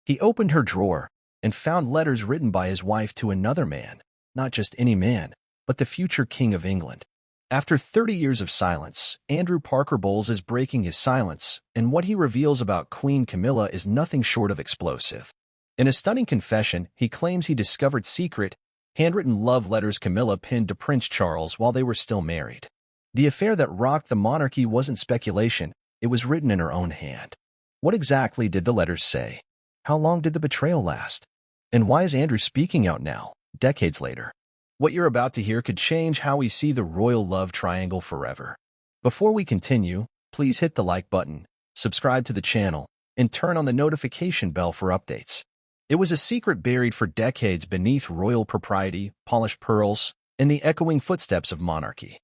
He opened her drawer and found letters written by his wife to another man, not just any man, but the future King of England. After 30 years of silence, Andrew Parker Bowles is breaking his silence, and what he reveals about Queen Camilla is nothing short of explosive. In a stunning confession, he claims he discovered secret, handwritten love letters Camilla penned to Prince Charles while they were still married. The affair that rocked the monarchy wasn't speculation, it was written in her own hand. What exactly did the letters say? How long did the betrayal last? And why is Andrew speaking out now, decades later? What you're about to hear could change how we see the royal love triangle forever. Before we continue, please hit the like button, subscribe to the channel, and turn on the notification bell for updates. It was a secret buried for decades beneath royal propriety, polished pearls, and the echoing footsteps of monarchy.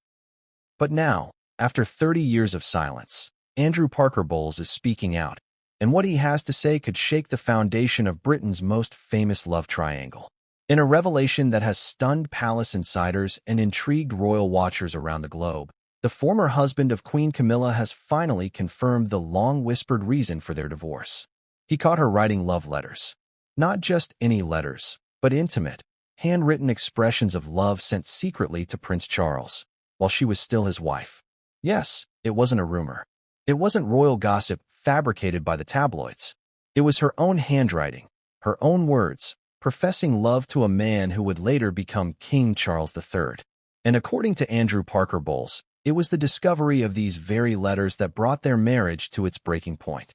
But now, after 30 years of silence, Andrew Parker Bowles is speaking out, and what he has to say could shake the foundation of Britain's most famous love triangle. In a revelation that has stunned palace insiders and intrigued royal watchers around the globe, the former husband of Queen Camilla has finally confirmed the long-whispered reason for their divorce. He caught her writing love letters. Not just any letters, but intimate, handwritten expressions of love sent secretly to Prince Charles, while she was still his wife. Yes, it wasn't a rumor. It wasn't royal gossip fabricated by the tabloids. It was her own handwriting, her own words, professing love to a man who would later become King Charles III. And according to Andrew Parker Bowles, it was the discovery of these very letters that brought their marriage to its breaking point.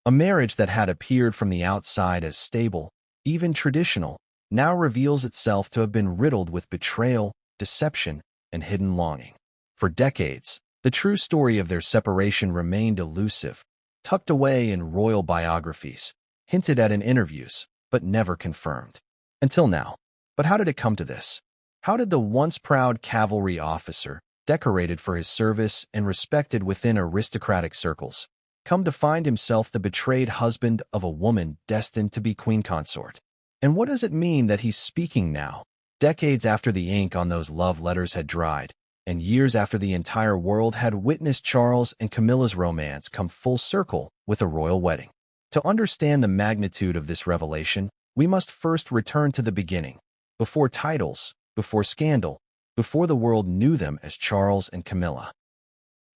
A marriage that had appeared from the outside as stable, even traditional, now reveals itself to have been riddled with betrayal, deception, and hidden longing. For decades, the true story of their separation remained elusive, tucked away in royal biographies, hinted at in interviews, but never confirmed. Until now. But how did it come to this? How did the once proud cavalry officer, decorated for his service and respected within aristocratic circles, come to find himself the betrayed husband of a woman destined to be queen consort? And what does it mean that he's speaking now, decades after the ink on those love letters had dried, and years after the entire world had witnessed Charles and Camilla's romance come full circle with a royal wedding? To understand the magnitude of this revelation, we must first return to the beginning, before titles, before scandal, before the world knew them as Charles and Camilla.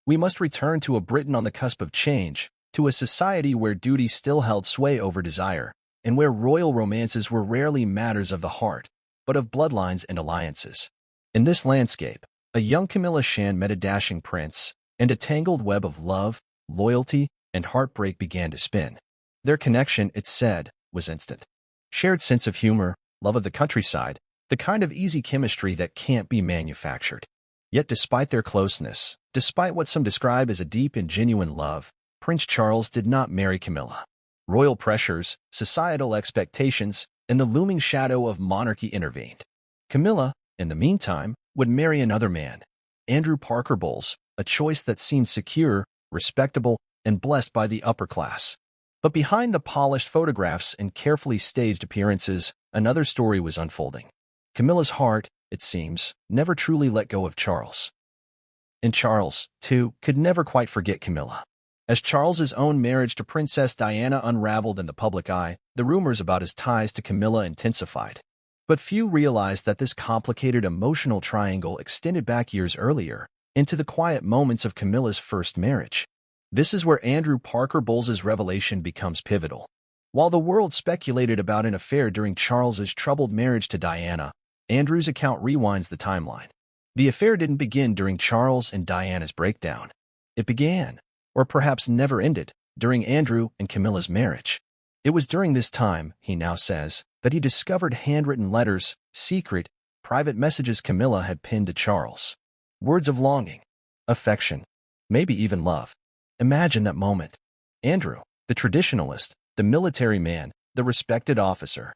We must return to a Britain on the cusp of change, to a society where duty still held sway over desire, and where royal romances were rarely matters of the heart, but of bloodlines and alliances. In this landscape, a young Camilla met a dashing prince, and a tangled web of love, loyalty, and heartbreak began to spin. Their connection, it's said, was instant. Shared sense of humor, love of the countryside, the kind of easy chemistry that can't be manufactured. Yet despite their closeness, despite what some describe as a deep and genuine love, Prince Charles did not marry Camilla. Royal pressures, societal expectations, and the looming shadow of monarchy intervened. Camilla, in the meantime, would marry another man, Andrew Parker Bowles, a choice that seemed secure, respectable, and blessed by the upper class. But behind the polished photographs and carefully staged appearances, another story was unfolding. Camilla's heart, it seems, never truly let go of Charles. And Charles, too, could never quite forget Camilla. As Charles's own marriage to Princess Diana unraveled in the public eye, the rumors about his ties to Camilla intensified. But few realized that this complicated emotional triangle extended back years earlier, into the quiet moments of Camilla's first marriage. This is where Andrew Parker Bowles' revelation becomes pivotal. While the world speculated about an affair during Charles's troubled marriage to Diana, Andrew's account rewinds the timeline. The affair didn't begin during Charles and Diana's breakdown. It began, or perhaps never ended, during Andrew and Camilla's marriage. It was during this time, he now says, that he discovered handwritten letters, secret, private messages Camilla had penned to Charles. Words of longing, affection, maybe even love. Imagine that moment. Andrew, the traditionalist, the military man, the respected officer,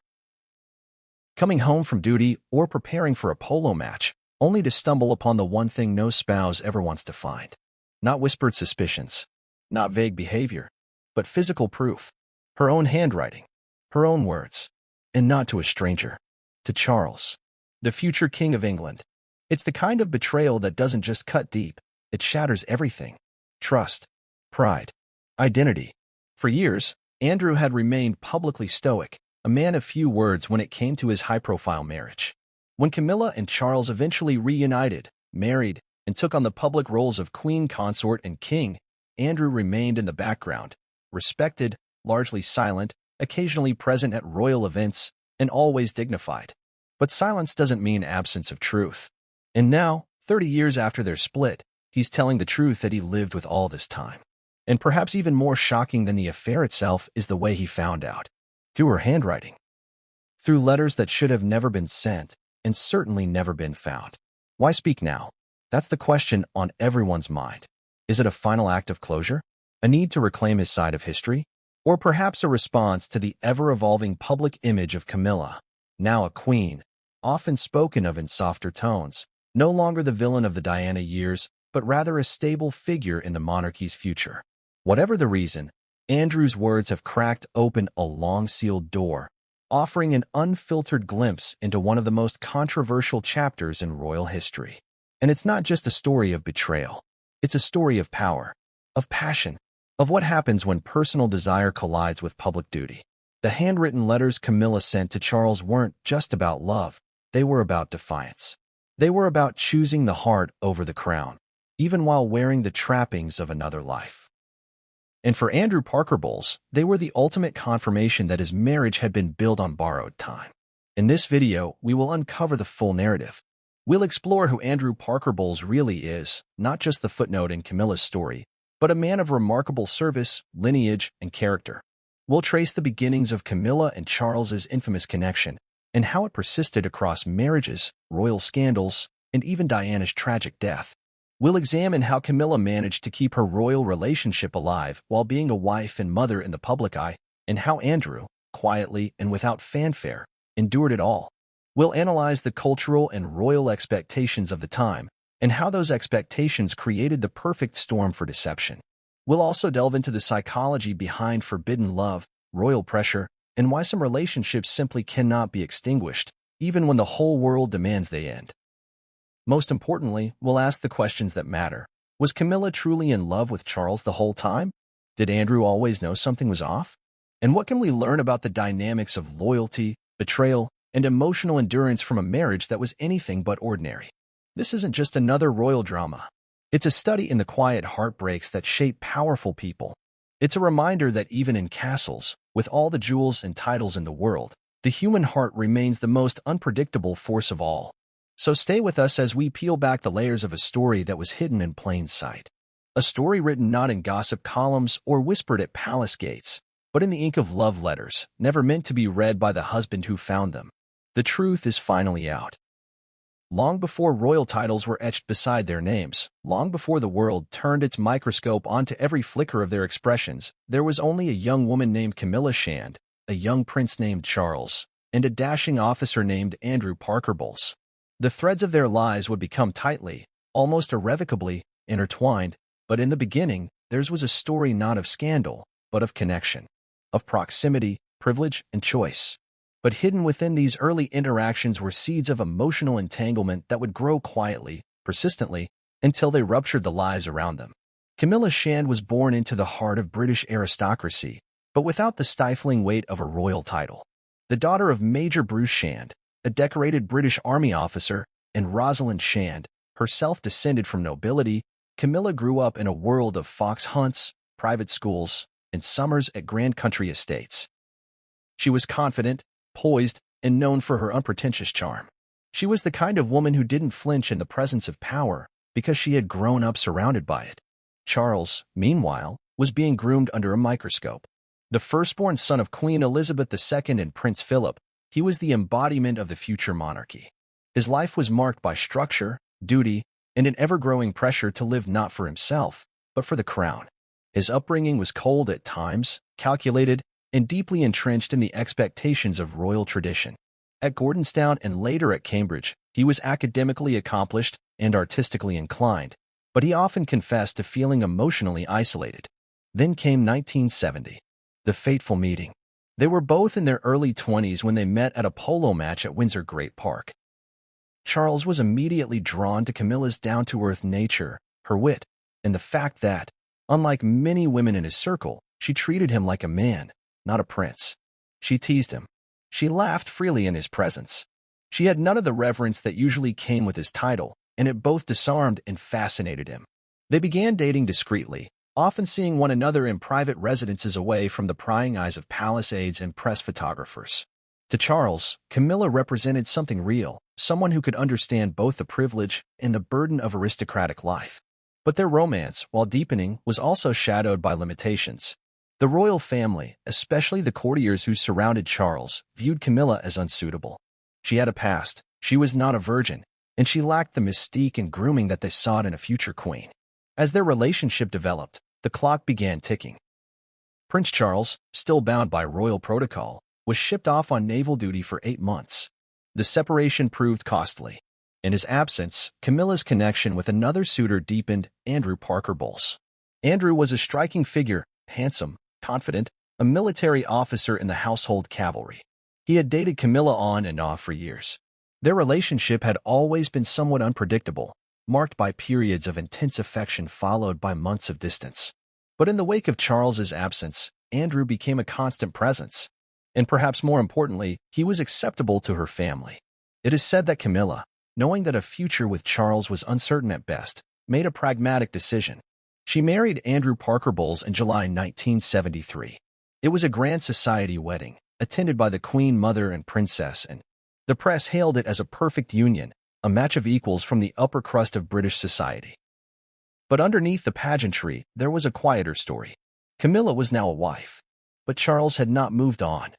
coming home from duty or preparing for a polo match, only to stumble upon the one thing no spouse ever wants to find. Not whispered suspicions, not vague behavior, but physical proof. Her own handwriting, her own words, and not to a stranger, to Charles, the future King of England. It's the kind of betrayal that doesn't just cut deep, it shatters everything. Trust, pride, identity. For years, Andrew had remained publicly stoic, a man of few words when it came to his high-profile marriage. When Camilla and Charles eventually reunited, married, and took on the public roles of queen consort and king, Andrew remained in the background, respected, largely silent, occasionally present at royal events, and always dignified. But silence doesn't mean absence of truth. And now, 30 years after their split, he's telling the truth that he lived with all this time. And perhaps even more shocking than the affair itself is the way he found out. Through her handwriting. Through letters that should have never been sent, and certainly never been found. Why speak now? That's the question on everyone's mind. Is it a final act of closure? A need to reclaim his side of history? Or perhaps a response to the ever-evolving public image of Camilla, now a queen, often spoken of in softer tones, no longer the villain of the Diana years, but rather a stable figure in the monarchy's future. Whatever the reason, Andrew's words have cracked open a long-sealed door, offering an unfiltered glimpse into one of the most controversial chapters in royal history. And it's not just a story of betrayal. It's a story of power, of passion, of what happens when personal desire collides with public duty. The handwritten letters Camilla sent to Charles weren't just about love. They were about defiance. They were about choosing the heart over the crown, even while wearing the trappings of another life. And for Andrew Parker Bowles, they were the ultimate confirmation that his marriage had been built on borrowed time. In this video, we will uncover the full narrative. We'll explore who Andrew Parker Bowles really is, not just the footnote in Camilla's story, but a man of remarkable service, lineage, and character. We'll trace the beginnings of Camilla and Charles's infamous connection, and how it persisted across marriages, royal scandals, and even Diana's tragic death. We'll examine how Camilla managed to keep her royal relationship alive while being a wife and mother in the public eye, and how Andrew, quietly and without fanfare, endured it all. We'll analyze the cultural and royal expectations of the time, and how those expectations created the perfect storm for deception. We'll also delve into the psychology behind forbidden love, royal pressure, and why some relationships simply cannot be extinguished, even when the whole world demands they end. Most importantly, we'll ask the questions that matter. Was Camilla truly in love with Charles the whole time? Did Andrew always know something was off? And what can we learn about the dynamics of loyalty, betrayal, and emotional endurance from a marriage that was anything but ordinary? This isn't just another royal drama. It's a study in the quiet heartbreaks that shape powerful people. It's a reminder that even in castles, with all the jewels and titles in the world, the human heart remains the most unpredictable force of all. So stay with us as we peel back the layers of a story that was hidden in plain sight. A story written not in gossip columns or whispered at palace gates, but in the ink of love letters, never meant to be read by the husband who found them. The truth is finally out. Long before royal titles were etched beside their names, long before the world turned its microscope onto every flicker of their expressions, there was only a young woman named Camilla Shand, a young prince named Charles, and a dashing officer named Andrew Parker Bowles. The threads of their lives would become tightly, almost irrevocably, intertwined, but in the beginning, theirs was a story not of scandal, but of connection, of proximity, privilege, and choice. But hidden within these early interactions were seeds of emotional entanglement that would grow quietly, persistently, until they ruptured the lives around them. Camilla Shand was born into the heart of British aristocracy, but without the stifling weight of a royal title. The daughter of Major Bruce Shand, a decorated British Army officer, and Rosalind Shand, herself descended from nobility, Camilla grew up in a world of fox hunts, private schools, and summers at grand country estates. She was confident, poised, and known for her unpretentious charm. She was the kind of woman who didn't flinch in the presence of power because she had grown up surrounded by it. Charles, meanwhile, was being groomed under a microscope. The firstborn son of Queen Elizabeth II and Prince Philip, he was the embodiment of the future monarchy. His life was marked by structure, duty, and an ever-growing pressure to live not for himself, but for the crown. His upbringing was cold at times, calculated, and deeply entrenched in the expectations of royal tradition. At Gordonstoun and later at Cambridge, he was academically accomplished and artistically inclined, but he often confessed to feeling emotionally isolated. Then came 1970, the fateful meeting. They were both in their early 20s when they met at a polo match at Windsor Great Park. Charles was immediately drawn to Camilla's down-to-earth nature, her wit, and the fact that, unlike many women in his circle, she treated him like a man, not a prince. She teased him. She laughed freely in his presence. She had none of the reverence that usually came with his title, and it both disarmed and fascinated him. They began dating discreetly, often seeing one another in private residences away from the prying eyes of palace aides and press photographers. To Charles, Camilla represented something real, someone who could understand both the privilege and the burden of aristocratic life. But their romance, while deepening, was also shadowed by limitations. The royal family, especially the courtiers who surrounded Charles, viewed Camilla as unsuitable. She had a past, she was not a virgin, and she lacked the mystique and grooming that they sought in a future queen. As their relationship developed, the clock began ticking. Prince Charles, still bound by royal protocol, was shipped off on naval duty for 8 months. The separation proved costly. In his absence, Camilla's connection with another suitor deepened, Andrew Parker Bowles. Andrew was a striking figure, handsome, confident, a military officer in the household cavalry. He had dated Camilla on and off for years. Their relationship had always been somewhat unpredictable, marked by periods of intense affection followed by months of distance. But in the wake of Charles's absence, Andrew became a constant presence. And perhaps more importantly, he was acceptable to her family. It is said that Camilla, knowing that a future with Charles was uncertain at best, made a pragmatic decision. She married Andrew Parker Bowles in July 1973. It was a grand society wedding, attended by the Queen Mother and Princess, and the press hailed it as a perfect union, a match of equals from the upper crust of British society. But underneath the pageantry, there was a quieter story. Camilla was now a wife, but Charles had not moved on.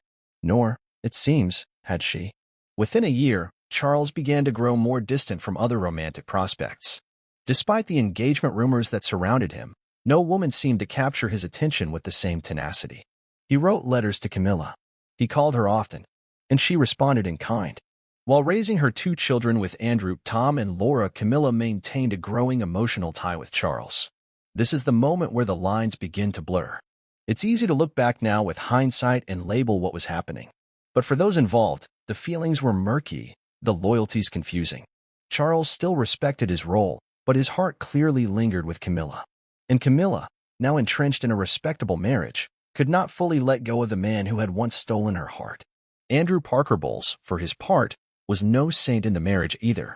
Nor, it seems, had she. Within a year, Charles began to grow more distant from other romantic prospects. Despite the engagement rumors that surrounded him, no woman seemed to capture his attention with the same tenacity. He wrote letters to Camilla. He called her often, and she responded in kind. While raising her 2 children with Andrew, Tom, and Laura, Camilla maintained a growing emotional tie with Charles. This is the moment where the lines begin to blur. It's easy to look back now with hindsight and label what was happening. But for those involved, the feelings were murky, the loyalties confusing. Charles still respected his role, but his heart clearly lingered with Camilla. And Camilla, now entrenched in a respectable marriage, could not fully let go of the man who had once stolen her heart. Andrew Parker Bowles, for his part, was no saint in the marriage either.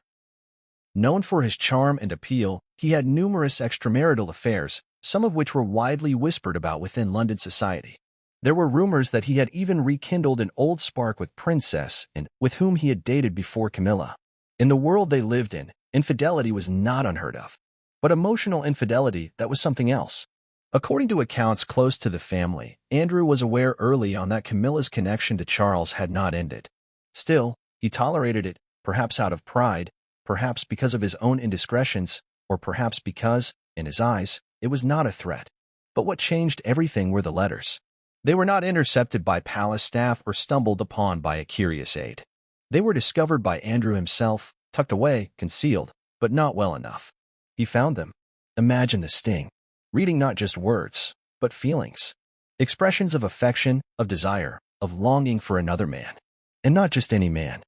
Known for his charm and appeal, he had numerous extramarital affairs, some of which were widely whispered about within London society. There were rumors that he had even rekindled an old spark with Princess, and with whom he had dated before Camilla. In the world they lived in, infidelity was not unheard of. But emotional infidelity, that was something else. According to accounts close to the family, Andrew was aware early on that Camilla's connection to Charles had not ended. Still, he tolerated it, perhaps out of pride, perhaps because of his own indiscretions, or perhaps because, in his eyes, it was not a threat. But what changed everything were the letters. They were not intercepted by palace staff or stumbled upon by a curious aide. They were discovered by Andrew himself, tucked away, concealed, but not well enough. He found them. Imagine the sting. Reading not just words, but feelings. Expressions of affection, of desire, of longing for another man. And not just any man.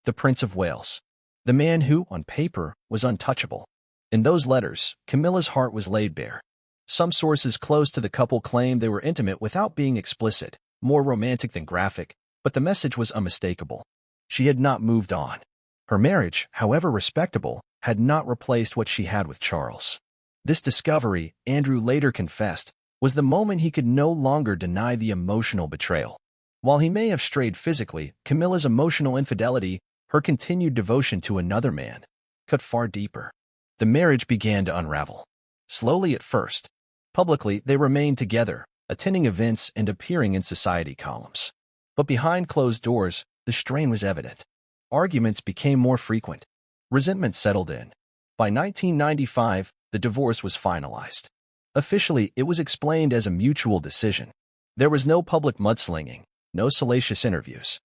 The Prince of Wales. The man who, on paper, was untouchable. In those letters, Camilla's heart was laid bare. Some sources close to the couple claimed they were intimate without being explicit, more romantic than graphic, but the message was unmistakable. She had not moved on. Her marriage, however respectable, had not replaced what she had with Charles. This discovery, Andrew later confessed, was the moment he could no longer deny the emotional betrayal. While he may have strayed physically, Camilla's emotional infidelity, her continued devotion to another man, cut far deeper. The marriage began to unravel. Slowly at first. Publicly, they remained together, attending events and appearing in society columns. But behind closed doors, the strain was evident. Arguments became more frequent. Resentment settled in. By 1995, the divorce was finalized. Officially, it was explained as a mutual decision. There was no public mudslinging, no salacious interviews.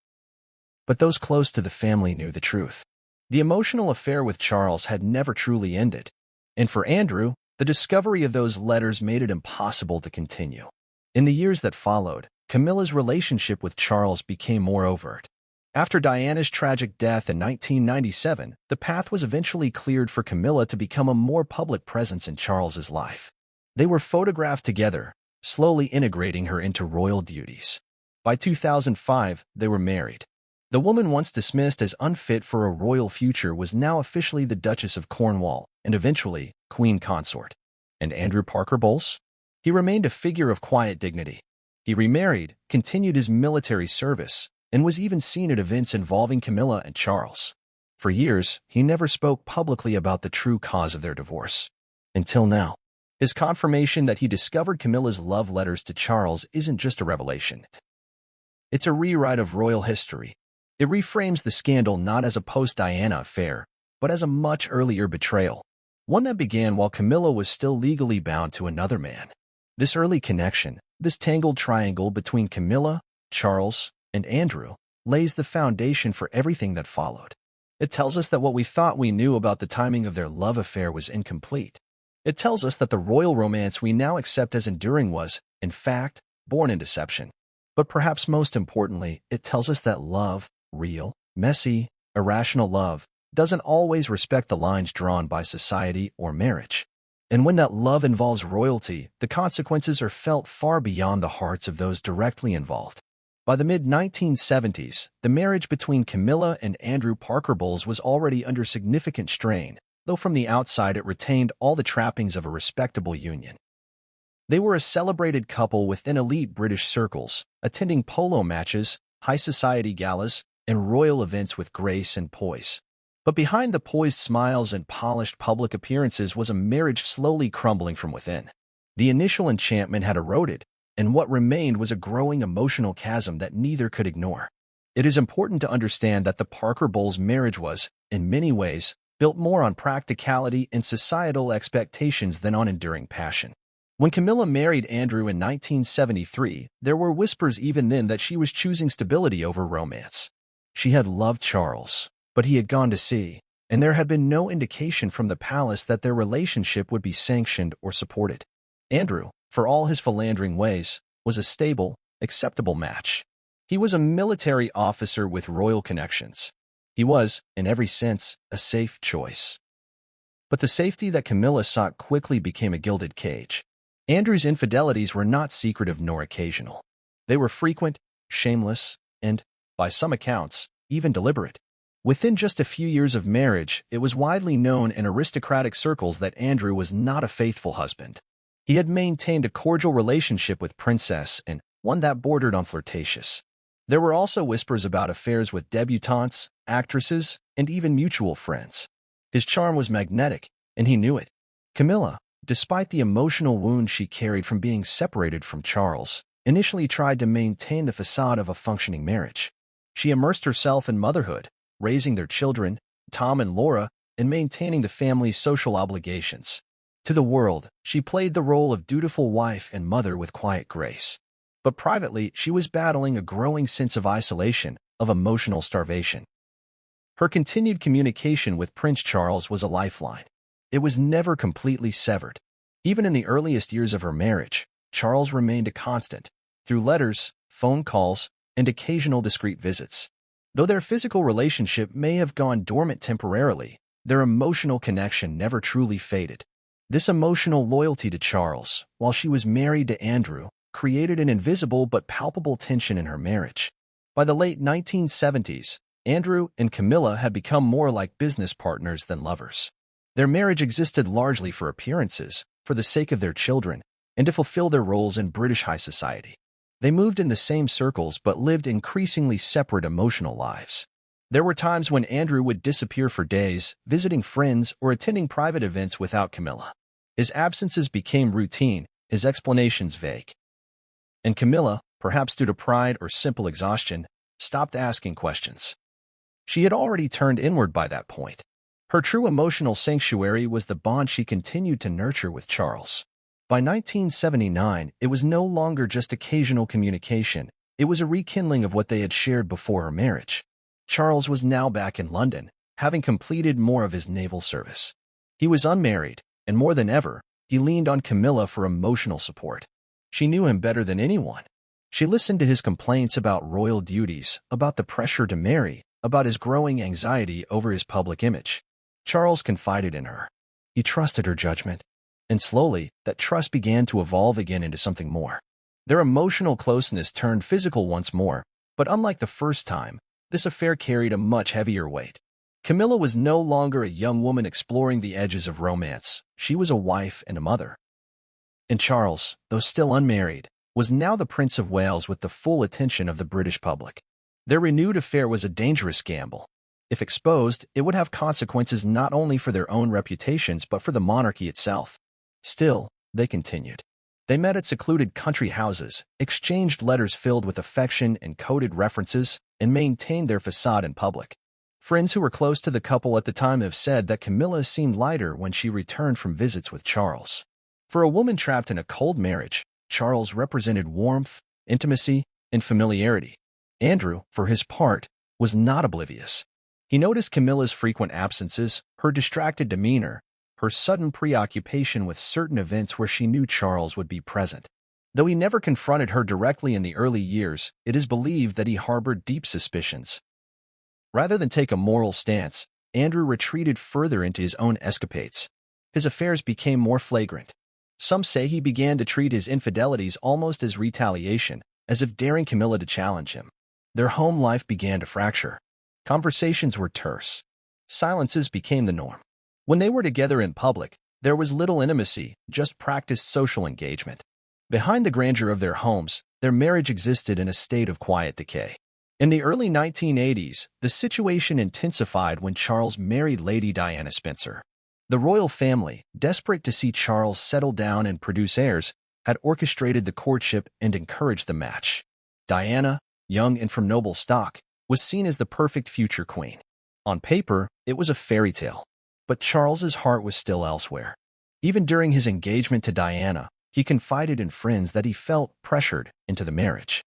But those close to the family knew the truth. The emotional affair with Charles had never truly ended. And for Andrew, the discovery of those letters made it impossible to continue. In the years that followed, Camilla's relationship with Charles became more overt. After Diana's tragic death in 1997, the path was eventually cleared for Camilla to become a more public presence in Charles's life. They were photographed together, slowly integrating her into royal duties. By 2005, they were married. The woman once dismissed as unfit for a royal future was now officially the Duchess of Cornwall and eventually Queen Consort. And Andrew Parker Bowles? He remained a figure of quiet dignity. He remarried, continued his military service, and was even seen at events involving Camilla and Charles. For years, he never spoke publicly about the true cause of their divorce. Until now. His confirmation that he discovered Camilla's love letters to Charles isn't just a revelation. It's a rewrite of royal history. It reframes the scandal not as a post-Diana affair, but as a much earlier betrayal, one that began while Camilla was still legally bound to another man. This early connection, this tangled triangle between Camilla, Charles, and Andrew, lays the foundation for everything that followed. It tells us that what we thought we knew about the timing of their love affair was incomplete. It tells us that the royal romance we now accept as enduring was, in fact, born in deception. But perhaps most importantly, it tells us that love, real, messy, irrational love, doesn't always respect the lines drawn by society or marriage. And when that love involves royalty, the consequences are felt far beyond the hearts of those directly involved. By the mid-1970s, the marriage between Camilla and Andrew Parker Bowles was already under significant strain, though from the outside it retained all the trappings of a respectable union. They were a celebrated couple within elite British circles, attending polo matches, high society galas, and royal events with grace and poise. But behind the poised smiles and polished public appearances was a marriage slowly crumbling from within. The initial enchantment had eroded, and what remained was a growing emotional chasm that neither could ignore. It is important to understand that the Parker Bowles marriage was, in many ways, built more on practicality and societal expectations than on enduring passion. When Camilla married Andrew in 1973, there were whispers even then that she was choosing stability over romance. She had loved Charles, but he had gone to sea, and there had been no indication from the palace that their relationship would be sanctioned or supported. Andrew, for all his philandering ways, was a stable, acceptable match. He was a military officer with royal connections. He was, in every sense, a safe choice. But the safety that Camilla sought quickly became a gilded cage. Andrew's infidelities were not secretive nor occasional. They were frequent, shameless, and, by some accounts, even deliberate. Within just a few years of marriage, it was widely known in aristocratic circles that Andrew was not a faithful husband. He had maintained a cordial relationship with Princess and one that bordered on flirtatious. There were also whispers about affairs with debutantes, actresses, and even mutual friends. His charm was magnetic, and he knew it. Camilla, despite the emotional wound she carried from being separated from Charles, initially tried to maintain the facade of a functioning marriage. She immersed herself in motherhood, raising their children, Tom and Laura, and maintaining the family's social obligations. To the world, she played the role of dutiful wife and mother with quiet grace. But privately, she was battling a growing sense of isolation, of emotional starvation. Her continued communication with Prince Charles was a lifeline. It was never completely severed. Even in the earliest years of her marriage, Charles remained a constant, through letters, phone calls, and occasional discreet visits. Though their physical relationship may have gone dormant temporarily, their emotional connection never truly faded. This emotional loyalty to Charles, while she was married to Andrew, created an invisible but palpable tension in her marriage. By the late 1970s, Andrew and Camilla had become more like business partners than lovers. Their marriage existed largely for appearances, for the sake of their children, and to fulfill their roles in British high society. They moved in the same circles but lived increasingly separate emotional lives. There were times when Andrew would disappear for days, visiting friends or attending private events without Camilla. His absences became routine, his explanations vague. And Camilla, perhaps due to pride or simple exhaustion, stopped asking questions. She had already turned inward by that point. Her true emotional sanctuary was the bond she continued to nurture with Charles. By 1979, it was no longer just occasional communication. It was a rekindling of what they had shared before her marriage. Charles was now back in London, having completed more of his naval service. He was unmarried, and more than ever, he leaned on Camilla for emotional support. She knew him better than anyone. She listened to his complaints about royal duties, about the pressure to marry, about his growing anxiety over his public image. Charles confided in her. He trusted her judgment. And slowly, that trust began to evolve again into something more. Their emotional closeness turned physical once more, but unlike the first time, this affair carried a much heavier weight. Camilla was no longer a young woman exploring the edges of romance. She was a wife and a mother. And Charles, though still unmarried, was now the Prince of Wales with the full attention of the British public. Their renewed affair was a dangerous gamble. If exposed, it would have consequences not only for their own reputations but for the monarchy itself. Still, they continued. They met at secluded country houses, exchanged letters filled with affection and coded references, and maintained their facade in public. Friends who were close to the couple at the time have said that Camilla seemed lighter when she returned from visits with Charles. For a woman trapped in a cold marriage, Charles represented warmth, intimacy, and familiarity. Andrew, for his part, was not oblivious. He noticed Camilla's frequent absences, her distracted demeanor, her sudden preoccupation with certain events where she knew Charles would be present. Though he never confronted her directly in the early years, it is believed that he harbored deep suspicions. Rather than take a moral stance, Andrew retreated further into his own escapades. His affairs became more flagrant. Some say he began to treat his infidelities almost as retaliation, as if daring Camilla to challenge him. Their home life began to fracture. Conversations were terse. Silences became the norm. When they were together in public, there was little intimacy, just practiced social engagement. Behind the grandeur of their homes, their marriage existed in a state of quiet decay. In the early 1980s, the situation intensified when Charles married Lady Diana Spencer. The royal family, desperate to see Charles settle down and produce heirs, had orchestrated the courtship and encouraged the match. Diana, young and from noble stock, was seen as the perfect future queen. On paper, it was a fairy tale. But Charles's heart was still elsewhere. Even during his engagement to Diana, he confided in friends that he felt pressured into the marriage.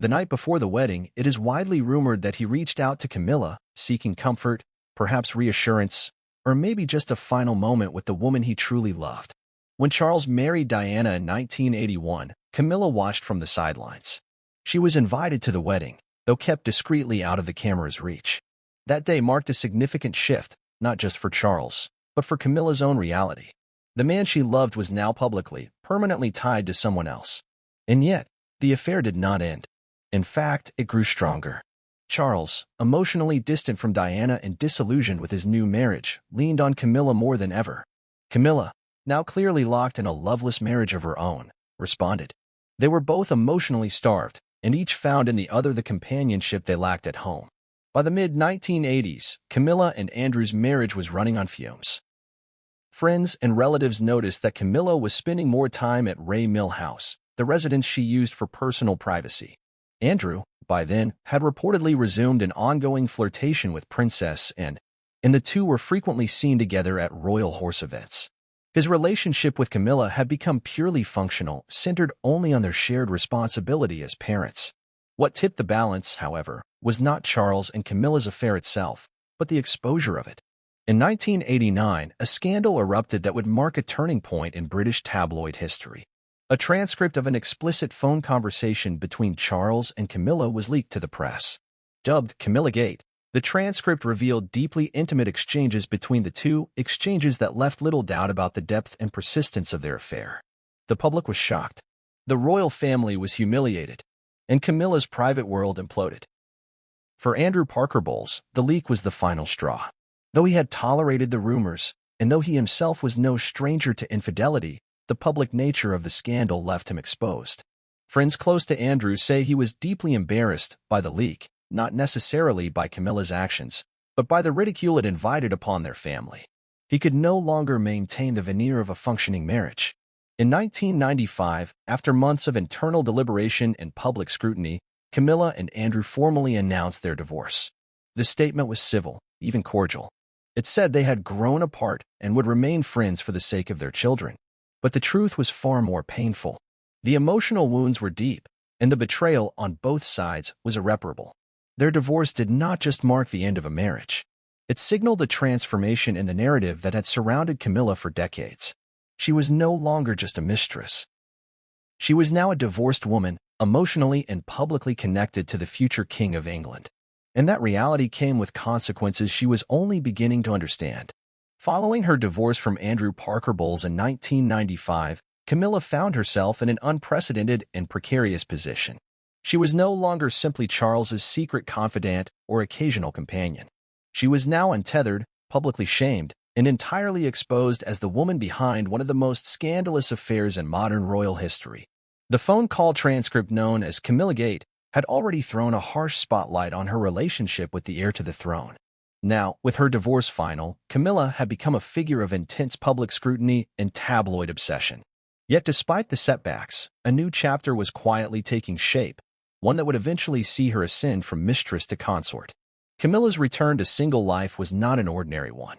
The night before the wedding, it is widely rumored that he reached out to Camilla, seeking comfort, perhaps reassurance, or maybe just a final moment with the woman he truly loved. When Charles married Diana in 1981, Camilla watched from the sidelines. She was invited to the wedding, though kept discreetly out of the camera's reach. That day marked a significant shift, not just for Charles, but for Camilla's own reality. The man she loved was now publicly, permanently tied to someone else. And yet, the affair did not end. In fact, it grew stronger. Charles, emotionally distant from Diana and disillusioned with his new marriage, leaned on Camilla more than ever. Camilla, now clearly locked in a loveless marriage of her own, responded. They were both emotionally starved, and each found in the other the companionship they lacked at home. By the mid-1980s, Camilla and Andrew's marriage was running on fumes. Friends and relatives noticed that Camilla was spending more time at Ray Mill House, the residence she used for personal privacy. Andrew, by then, had reportedly resumed an ongoing flirtation with Princess and the two were frequently seen together at royal horse events. His relationship with Camilla had become purely functional, centered only on their shared responsibility as parents. What tipped the balance, however, was not Charles and Camilla's affair itself, but the exposure of it. In 1989, a scandal erupted that would mark a turning point in British tabloid history. A transcript of an explicit phone conversation between Charles and Camilla was leaked to the press. Dubbed Camilla Gate, the transcript revealed deeply intimate exchanges between the two, exchanges that left little doubt about the depth and persistence of their affair. The public was shocked. The royal family was humiliated, and Camilla's private world imploded. For Andrew Parker Bowles, the leak was the final straw. Though he had tolerated the rumors, and though he himself was no stranger to infidelity, the public nature of the scandal left him exposed. Friends close to Andrew say he was deeply embarrassed by the leak, not necessarily by Camilla's actions, but by the ridicule it invited upon their family. He could no longer maintain the veneer of a functioning marriage. In 1995, after months of internal deliberation and public scrutiny, Camilla and Andrew formally announced their divorce. The statement was civil, even cordial. It said they had grown apart and would remain friends for the sake of their children. But the truth was far more painful. The emotional wounds were deep, and the betrayal on both sides was irreparable. Their divorce did not just mark the end of a marriage. It signaled a transformation in the narrative that had surrounded Camilla for decades. She was no longer just a mistress. She was now a divorced woman, emotionally and publicly connected to the future King of England. And that reality came with consequences she was only beginning to understand. Following her divorce from Andrew Parker Bowles in 1995, Camilla found herself in an unprecedented and precarious position. She was no longer simply Charles's secret confidant or occasional companion. She was now untethered, publicly shamed, and entirely exposed as the woman behind one of the most scandalous affairs in modern royal history. The phone call transcript known as Camilla Gate had already thrown a harsh spotlight on her relationship with the heir to the throne. Now, with her divorce final, Camilla had become a figure of intense public scrutiny and tabloid obsession. Yet despite the setbacks, a new chapter was quietly taking shape, one that would eventually see her ascend from mistress to consort. Camilla's return to single life was not an ordinary one.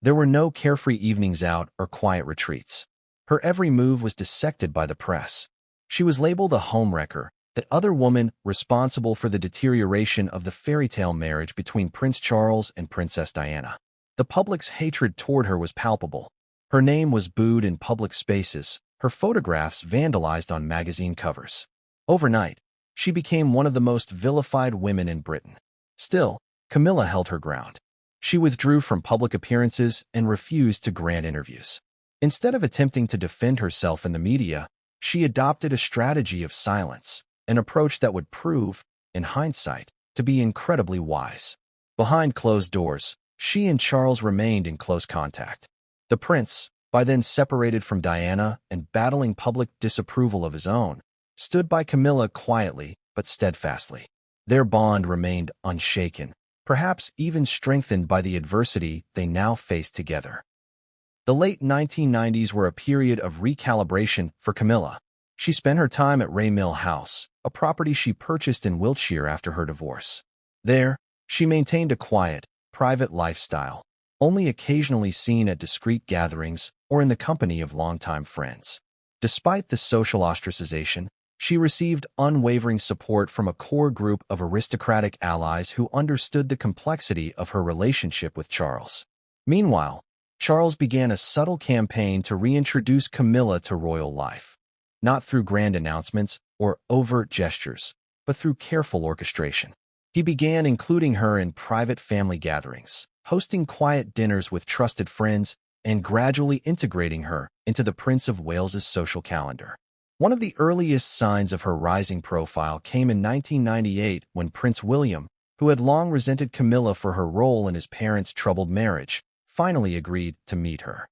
There were no carefree evenings out or quiet retreats. Her every move was dissected by the press. She was labeled a homewrecker, the other woman responsible for the deterioration of the fairy tale marriage between Prince Charles and Princess Diana. The public's hatred toward her was palpable. Her name was booed in public spaces, her photographs vandalized on magazine covers. Overnight, she became one of the most vilified women in Britain. Still, Camilla held her ground. She withdrew from public appearances and refused to grant interviews. Instead of attempting to defend herself in the media, she adopted a strategy of silence, an approach that would prove, in hindsight, to be incredibly wise. Behind closed doors, she and Charles remained in close contact. The prince, by then separated from Diana and battling public disapproval of his own, stood by Camilla quietly but steadfastly. Their bond remained unshaken, perhaps even strengthened by the adversity they now faced together. The late 1990s were a period of recalibration for Camilla. She spent her time at Raymill House, a property she purchased in Wiltshire after her divorce. There, she maintained a quiet, private lifestyle, only occasionally seen at discreet gatherings or in the company of longtime friends. Despite the social ostracization, she received unwavering support from a core group of aristocratic allies who understood the complexity of her relationship with Charles. Meanwhile, Charles began a subtle campaign to reintroduce Camilla to royal life, not through grand announcements or overt gestures, but through careful orchestration. He began including her in private family gatherings, hosting quiet dinners with trusted friends, and gradually integrating her into the Prince of Wales's social calendar. One of the earliest signs of her rising profile came in 1998 when Prince William, who had long resented Camilla for her role in his parents' troubled marriage, finally agreed to meet her.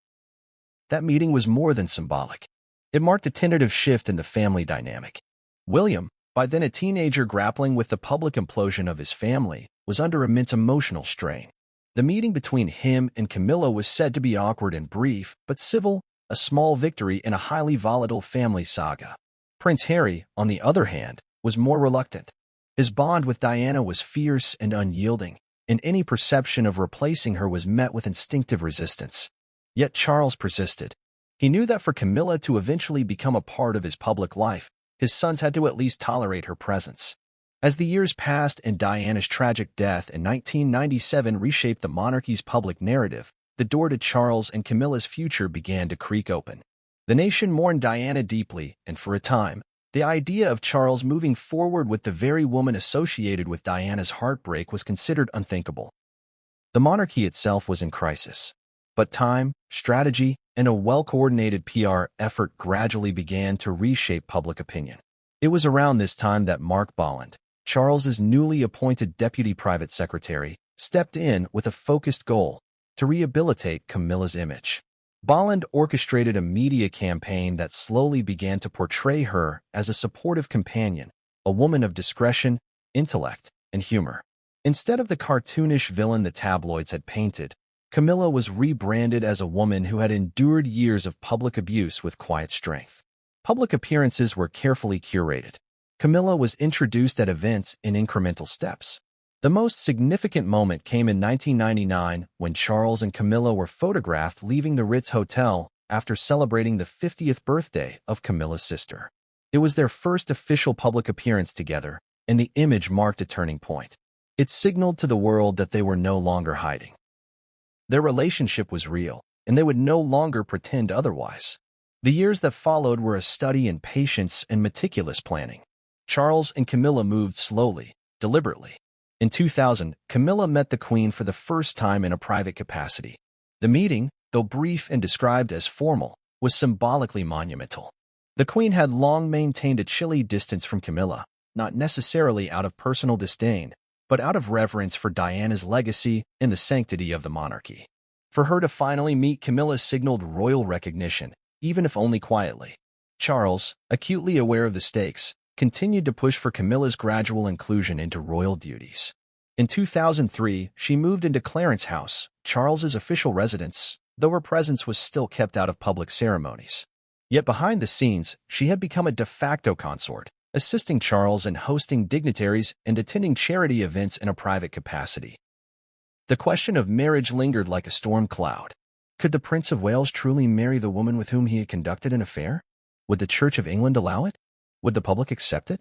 That meeting was more than symbolic. It marked a tentative shift in the family dynamic. William, by then a teenager grappling with the public implosion of his family, was under immense emotional strain. The meeting between him and Camilla was said to be awkward and brief, but civil, a small victory in a highly volatile family saga. Prince Harry, on the other hand, was more reluctant. His bond with Diana was fierce and unyielding, and any perception of replacing her was met with instinctive resistance. Yet Charles persisted. He knew that for Camilla to eventually become a part of his public life, his sons had to at least tolerate her presence. As the years passed and Diana's tragic death in 1997 reshaped the monarchy's public narrative, the door to Charles and Camilla's future began to creak open. The nation mourned Diana deeply, and for a time, the idea of Charles moving forward with the very woman associated with Diana's heartbreak was considered unthinkable. The monarchy itself was in crisis, but time, strategy, and a well-coordinated PR effort gradually began to reshape public opinion. It was around this time that Mark Bolland, Charles's newly appointed deputy private secretary, stepped in with a focused goal: to rehabilitate Camilla's image. Bolland orchestrated a media campaign that slowly began to portray her as a supportive companion, a woman of discretion, intellect, and humor. Instead of the cartoonish villain the tabloids had painted, Camilla was rebranded as a woman who had endured years of public abuse with quiet strength. Public appearances were carefully curated. Camilla was introduced at events in incremental steps. The most significant moment came in 1999 when Charles and Camilla were photographed leaving the Ritz Hotel after celebrating the 50th birthday of Camilla's sister. It was their first official public appearance together, and the image marked a turning point. It signaled to the world that they were no longer hiding. Their relationship was real, and they would no longer pretend otherwise. The years that followed were a study in patience and meticulous planning. Charles and Camilla moved slowly, deliberately. In 2000, Camilla met the Queen for the first time in a private capacity. The meeting, though brief and described as formal, was symbolically monumental. The Queen had long maintained a chilly distance from Camilla, not necessarily out of personal disdain, but out of reverence for Diana's legacy and the sanctity of the monarchy. For her to finally meet Camilla signaled royal recognition, even if only quietly. Charles, acutely aware of the stakes, continued to push for Camilla's gradual inclusion into royal duties. In 2003, she moved into Clarence House, Charles's official residence, though her presence was still kept out of public ceremonies. Yet behind the scenes, she had become a de facto consort, assisting Charles in hosting dignitaries and attending charity events in a private capacity. The question of marriage lingered like a storm cloud. Could the Prince of Wales truly marry the woman with whom he had conducted an affair? Would the Church of England allow it? Would the public accept it?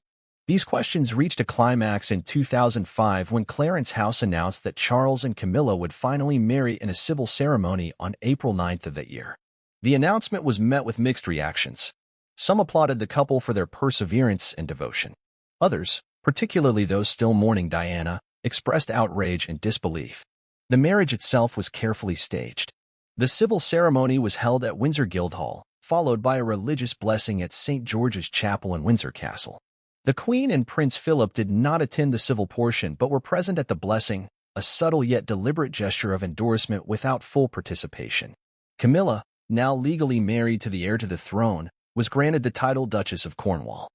These questions reached a climax in 2005 when Clarence House announced that Charles and Camilla would finally marry in a civil ceremony on April 9th of that year. The announcement was met with mixed reactions. Some applauded the couple for their perseverance and devotion. Others, particularly those still mourning Diana, expressed outrage and disbelief. The marriage itself was carefully staged. The civil ceremony was held at Windsor Guildhall, followed by a religious blessing at St. George's Chapel in Windsor Castle. The Queen and Prince Philip did not attend the civil portion but were present at the blessing, a subtle yet deliberate gesture of endorsement without full participation. Camilla, now legally married to the heir to the throne, was granted the title Duchess of Cornwall.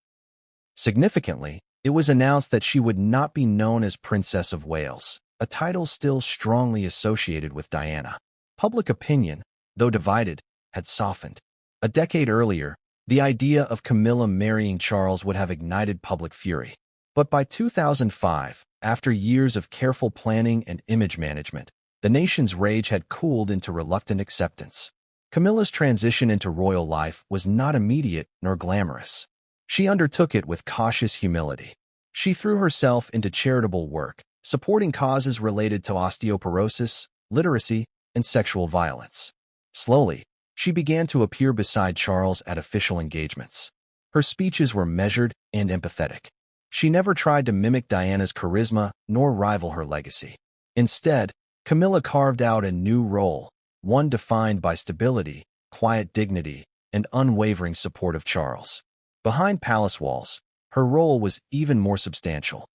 Significantly, it was announced that she would not be known as Princess of Wales, a title still strongly associated with Diana. Public opinion, though divided, had softened. A decade earlier, the idea of Camilla marrying Charles would have ignited public fury. But by 2005, after years of careful planning and image management, the nation's rage had cooled into reluctant acceptance. Camilla's transition into royal life was not immediate nor glamorous. She undertook it with cautious humility. She threw herself into charitable work, supporting causes related to osteoporosis, literacy, and sexual violence. Slowly, she began to appear beside Charles at official engagements. Her speeches were measured and empathetic. She never tried to mimic Diana's charisma nor rival her legacy. Instead, Camilla carved out a new role, one defined by stability, quiet dignity, and unwavering support of Charles. Behind palace walls, her role was even more substantial.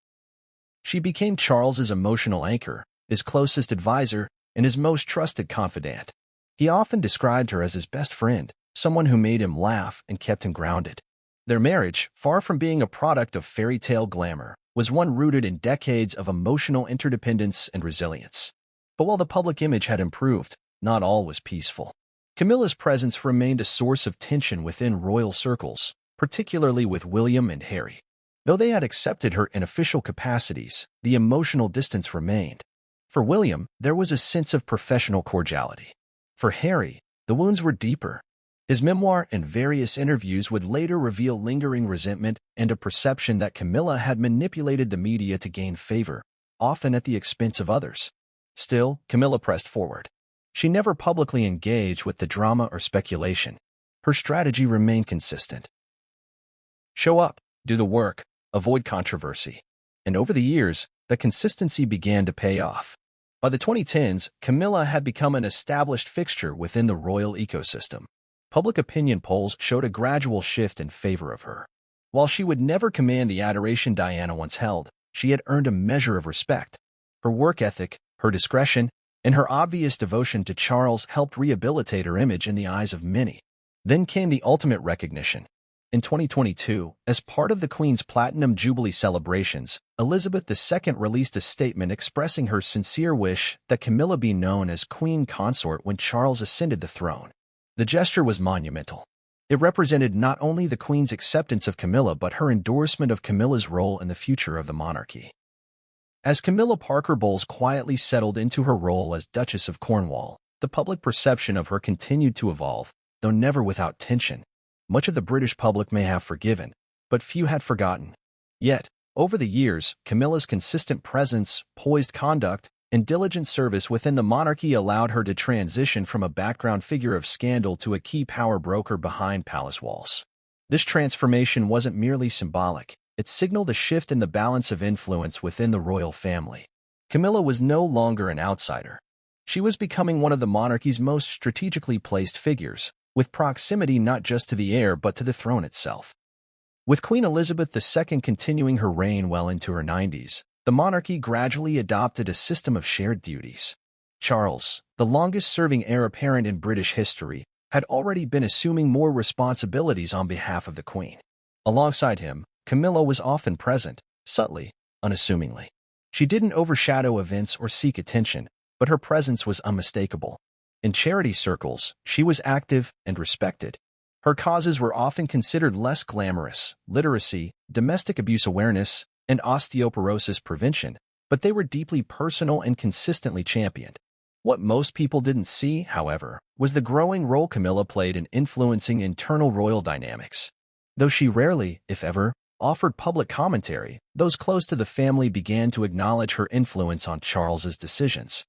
She became Charles's emotional anchor, his closest advisor, and his most trusted confidant. He often described her as his best friend, someone who made him laugh and kept him grounded. Their marriage, far from being a product of fairy tale glamour, was one rooted in decades of emotional interdependence and resilience. But while the public image had improved, not all was peaceful. Camilla's presence remained a source of tension within royal circles, particularly with William and Harry. Though they had accepted her in official capacities, the emotional distance remained. For William, there was a sense of professional cordiality. For Harry, the wounds were deeper. His memoir and various interviews would later reveal lingering resentment and a perception that Camilla had manipulated the media to gain favor, often at the expense of others. Still, Camilla pressed forward. She never publicly engaged with the drama or speculation. Her strategy remained consistent. Show up, do the work, avoid controversy. And over the years, the consistency began to pay off. By the 2010s, Camilla had become an established fixture within the royal ecosystem. Public opinion polls showed a gradual shift in favor of her. While she would never command the adoration Diana once held, she had earned a measure of respect. Her work ethic, her discretion, and her obvious devotion to Charles helped rehabilitate her image in the eyes of many. Then came the ultimate recognition. In 2022, as part of the Queen's Platinum Jubilee celebrations, Elizabeth II released a statement expressing her sincere wish that Camilla be known as Queen Consort when Charles ascended the throne. The gesture was monumental. It represented not only the Queen's acceptance of Camilla but her endorsement of Camilla's role in the future of the monarchy. As Camilla Parker Bowles quietly settled into her role as Duchess of Cornwall, the public perception of her continued to evolve, though never without tension. Much of the British public may have forgiven, but few had forgotten. Yet, over the years, Camilla's consistent presence, poised conduct, and diligent service within the monarchy allowed her to transition from a background figure of scandal to a key power broker behind palace walls. This transformation wasn't merely symbolic, it signaled a shift in the balance of influence within the royal family. Camilla was no longer an outsider. She was becoming one of the monarchy's most strategically placed figures, with proximity not just to the heir but to the throne itself. With Queen Elizabeth II continuing her reign well into her 90s, the monarchy gradually adopted a system of shared duties. Charles, the longest-serving heir apparent in British history, had already been assuming more responsibilities on behalf of the Queen. Alongside him, Camilla was often present, subtly, unassumingly. She didn't overshadow events or seek attention, but her presence was unmistakable. In charity circles, she was active and respected. Her causes were often considered less glamorous: literacy, domestic abuse awareness, and osteoporosis prevention, but they were deeply personal and consistently championed. What most people didn't see, however, was the growing role Camilla played in influencing internal royal dynamics. Though she rarely, if ever, offered public commentary, those close to the family began to acknowledge her influence on Charles's decisions.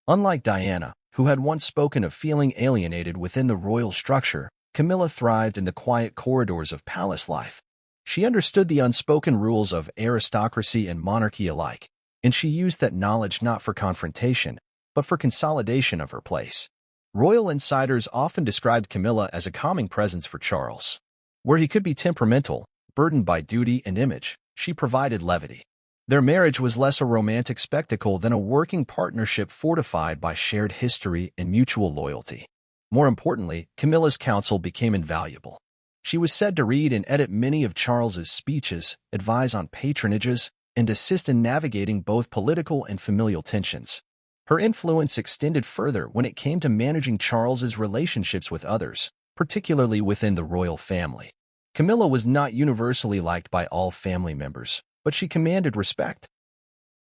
Unlike Diana, who had once spoken of feeling alienated within the royal structure, Camilla thrived in the quiet corridors of palace life. She understood the unspoken rules of aristocracy and monarchy alike, and she used that knowledge not for confrontation, but for consolidation of her place. Royal insiders often described Camilla as a calming presence for Charles. Where he could be temperamental, burdened by duty and image, she provided levity. Their marriage was less a romantic spectacle than a working partnership fortified by shared history and mutual loyalty. More importantly, Camilla's counsel became invaluable. She was said to read and edit many of Charles's speeches, advise on patronages, and assist in navigating both political and familial tensions. Her influence extended further when it came to managing Charles's relationships with others, particularly within the royal family. Camilla was not universally liked by all family members, but she commanded respect.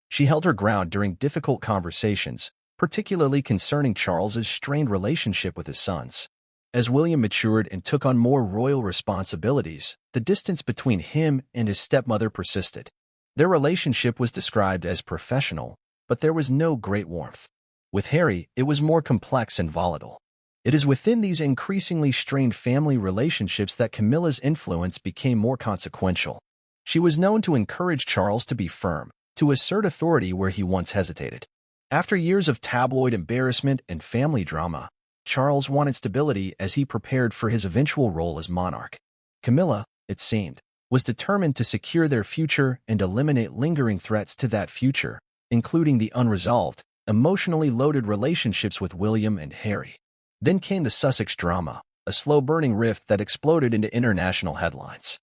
She held her ground during difficult conversations, particularly concerning Charles's strained relationship with his sons. As William matured and took on more royal responsibilities, the distance between him and his stepmother persisted. Their relationship was described as professional, but there was no great warmth. With Harry, it was more complex and volatile. It is within these increasingly strained family relationships that Camilla's influence became more consequential. She was known to encourage Charles to be firm, to assert authority where he once hesitated. After years of tabloid embarrassment and family drama, Charles wanted stability as he prepared for his eventual role as monarch. Camilla, it seemed, was determined to secure their future and eliminate lingering threats to that future, including the unresolved, emotionally loaded relationships with William and Harry. Then came the Sussex drama, a slow-burning rift that exploded into international headlines.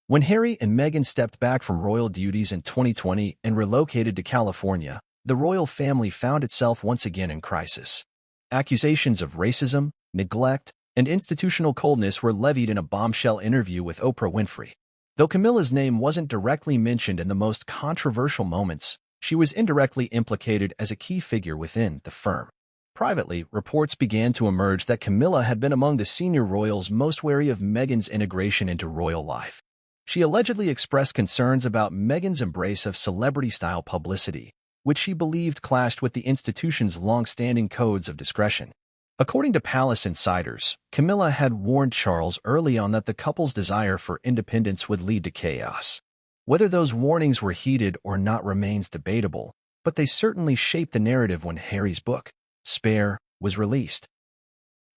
When Harry and Meghan stepped back from royal duties in 2020 and relocated to California, the royal family found itself once again in crisis. Accusations of racism, neglect, and institutional coldness were levied in a bombshell interview with Oprah Winfrey. Though Camilla's name wasn't directly mentioned in the most controversial moments, she was indirectly implicated as a key figure within the firm. Privately, reports began to emerge that Camilla had been among the senior royals most wary of Meghan's integration into royal life. She allegedly expressed concerns about Meghan's embrace of celebrity-style publicity, which she believed clashed with the institution's long-standing codes of discretion. According to palace insiders, Camilla had warned Charles early on that the couple's desire for independence would lead to chaos. Whether those warnings were heeded or not remains debatable, but they certainly shaped the narrative when Harry's book, Spare, was released.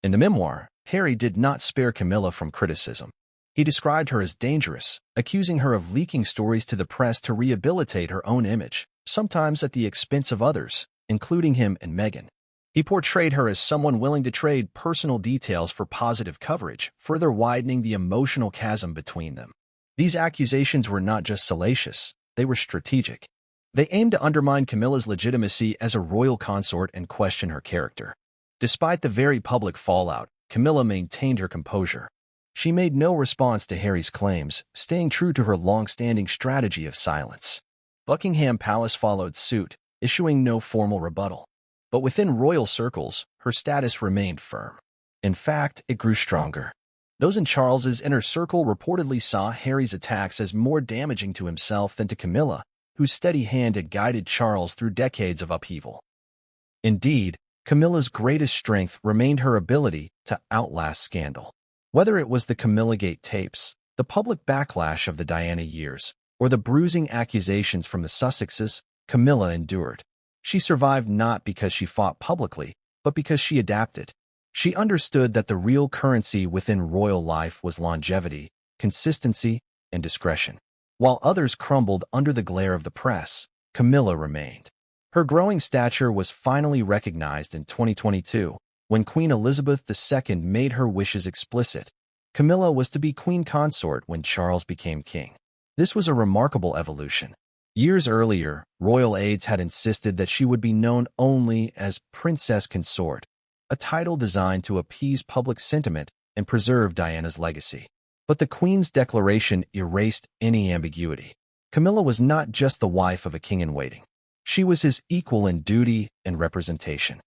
In the memoir, Harry did not spare Camilla from criticism. He described her as dangerous, accusing her of leaking stories to the press to rehabilitate her own image, sometimes at the expense of others, including him and Meghan. He portrayed her as someone willing to trade personal details for positive coverage, further widening the emotional chasm between them. These accusations were not just salacious, they were strategic. They aimed to undermine Camilla's legitimacy as a royal consort and question her character. Despite the very public fallout, Camilla maintained her composure. She made no response to Harry's claims, staying true to her long-standing strategy of silence. Buckingham Palace followed suit, issuing no formal rebuttal. But within royal circles, her status remained firm. In fact, it grew stronger. Those in Charles's inner circle reportedly saw Harry's attacks as more damaging to himself than to Camilla, whose steady hand had guided Charles through decades of upheaval. Indeed, Camilla's greatest strength remained her ability to outlast scandal. Whether it was the Camillagate tapes, the public backlash of the Diana years, or the bruising accusations from the Sussexes, Camilla endured. She survived not because she fought publicly, but because she adapted. She understood that the real currency within royal life was longevity, consistency, and discretion. While others crumbled under the glare of the press, Camilla remained. Her growing stature was finally recognized in 2022, when Queen Elizabeth II made her wishes explicit. Camilla was to be queen consort when Charles became king. This was a remarkable evolution. Years earlier, royal aides had insisted that she would be known only as Princess Consort, a title designed to appease public sentiment and preserve Diana's legacy. But the Queen's declaration erased any ambiguity. Camilla was not just the wife of a king-in-waiting. She was his equal in duty and representation.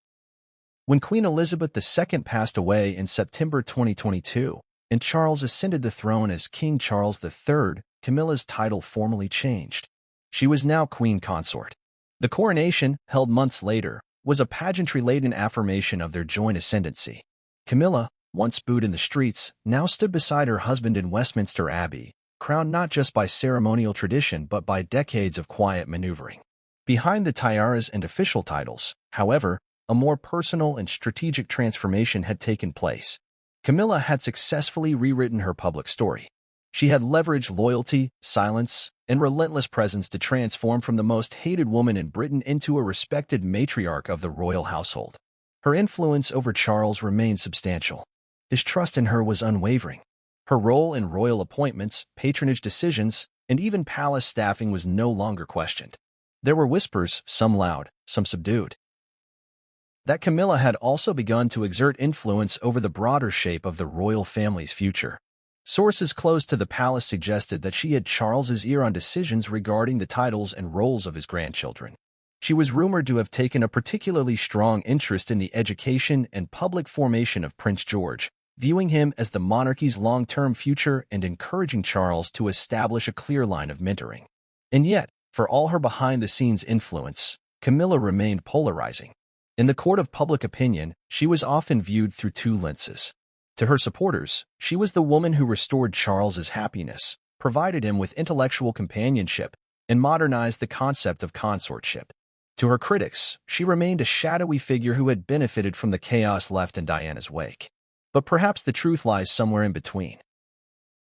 When Queen Elizabeth II passed away in September 2022, and Charles ascended the throne as King Charles III, Camilla's title formally changed. She was now queen consort. The coronation, held months later, was a pageantry-laden affirmation of their joint ascendancy. Camilla, once booed in the streets, now stood beside her husband in Westminster Abbey, crowned not just by ceremonial tradition but by decades of quiet maneuvering. Behind the tiaras and official titles, however, a more personal and strategic transformation had taken place. Camilla had successfully rewritten her public story. She had leveraged loyalty, silence, and relentless presence to transform from the most hated woman in Britain into a respected matriarch of the royal household. Her influence over Charles remained substantial. His trust in her was unwavering. Her role in royal appointments, patronage decisions, and even palace staffing was no longer questioned. There were whispers, some loud, some subdued, that Camilla had also begun to exert influence over the broader shape of the royal family's future. Sources close to the palace suggested that she had Charles's ear on decisions regarding the titles and roles of his grandchildren. She was rumored to have taken a particularly strong interest in the education and public formation of Prince George, viewing him as the monarchy's long-term future and encouraging Charles to establish a clear line of mentoring. And yet, for all her behind-the-scenes influence, Camilla remained polarizing. In the court of public opinion, she was often viewed through two lenses. To her supporters, she was the woman who restored Charles's happiness, provided him with intellectual companionship, and modernized the concept of consortship. To her critics, she remained a shadowy figure who had benefited from the chaos left in Diana's wake. But perhaps the truth lies somewhere in between.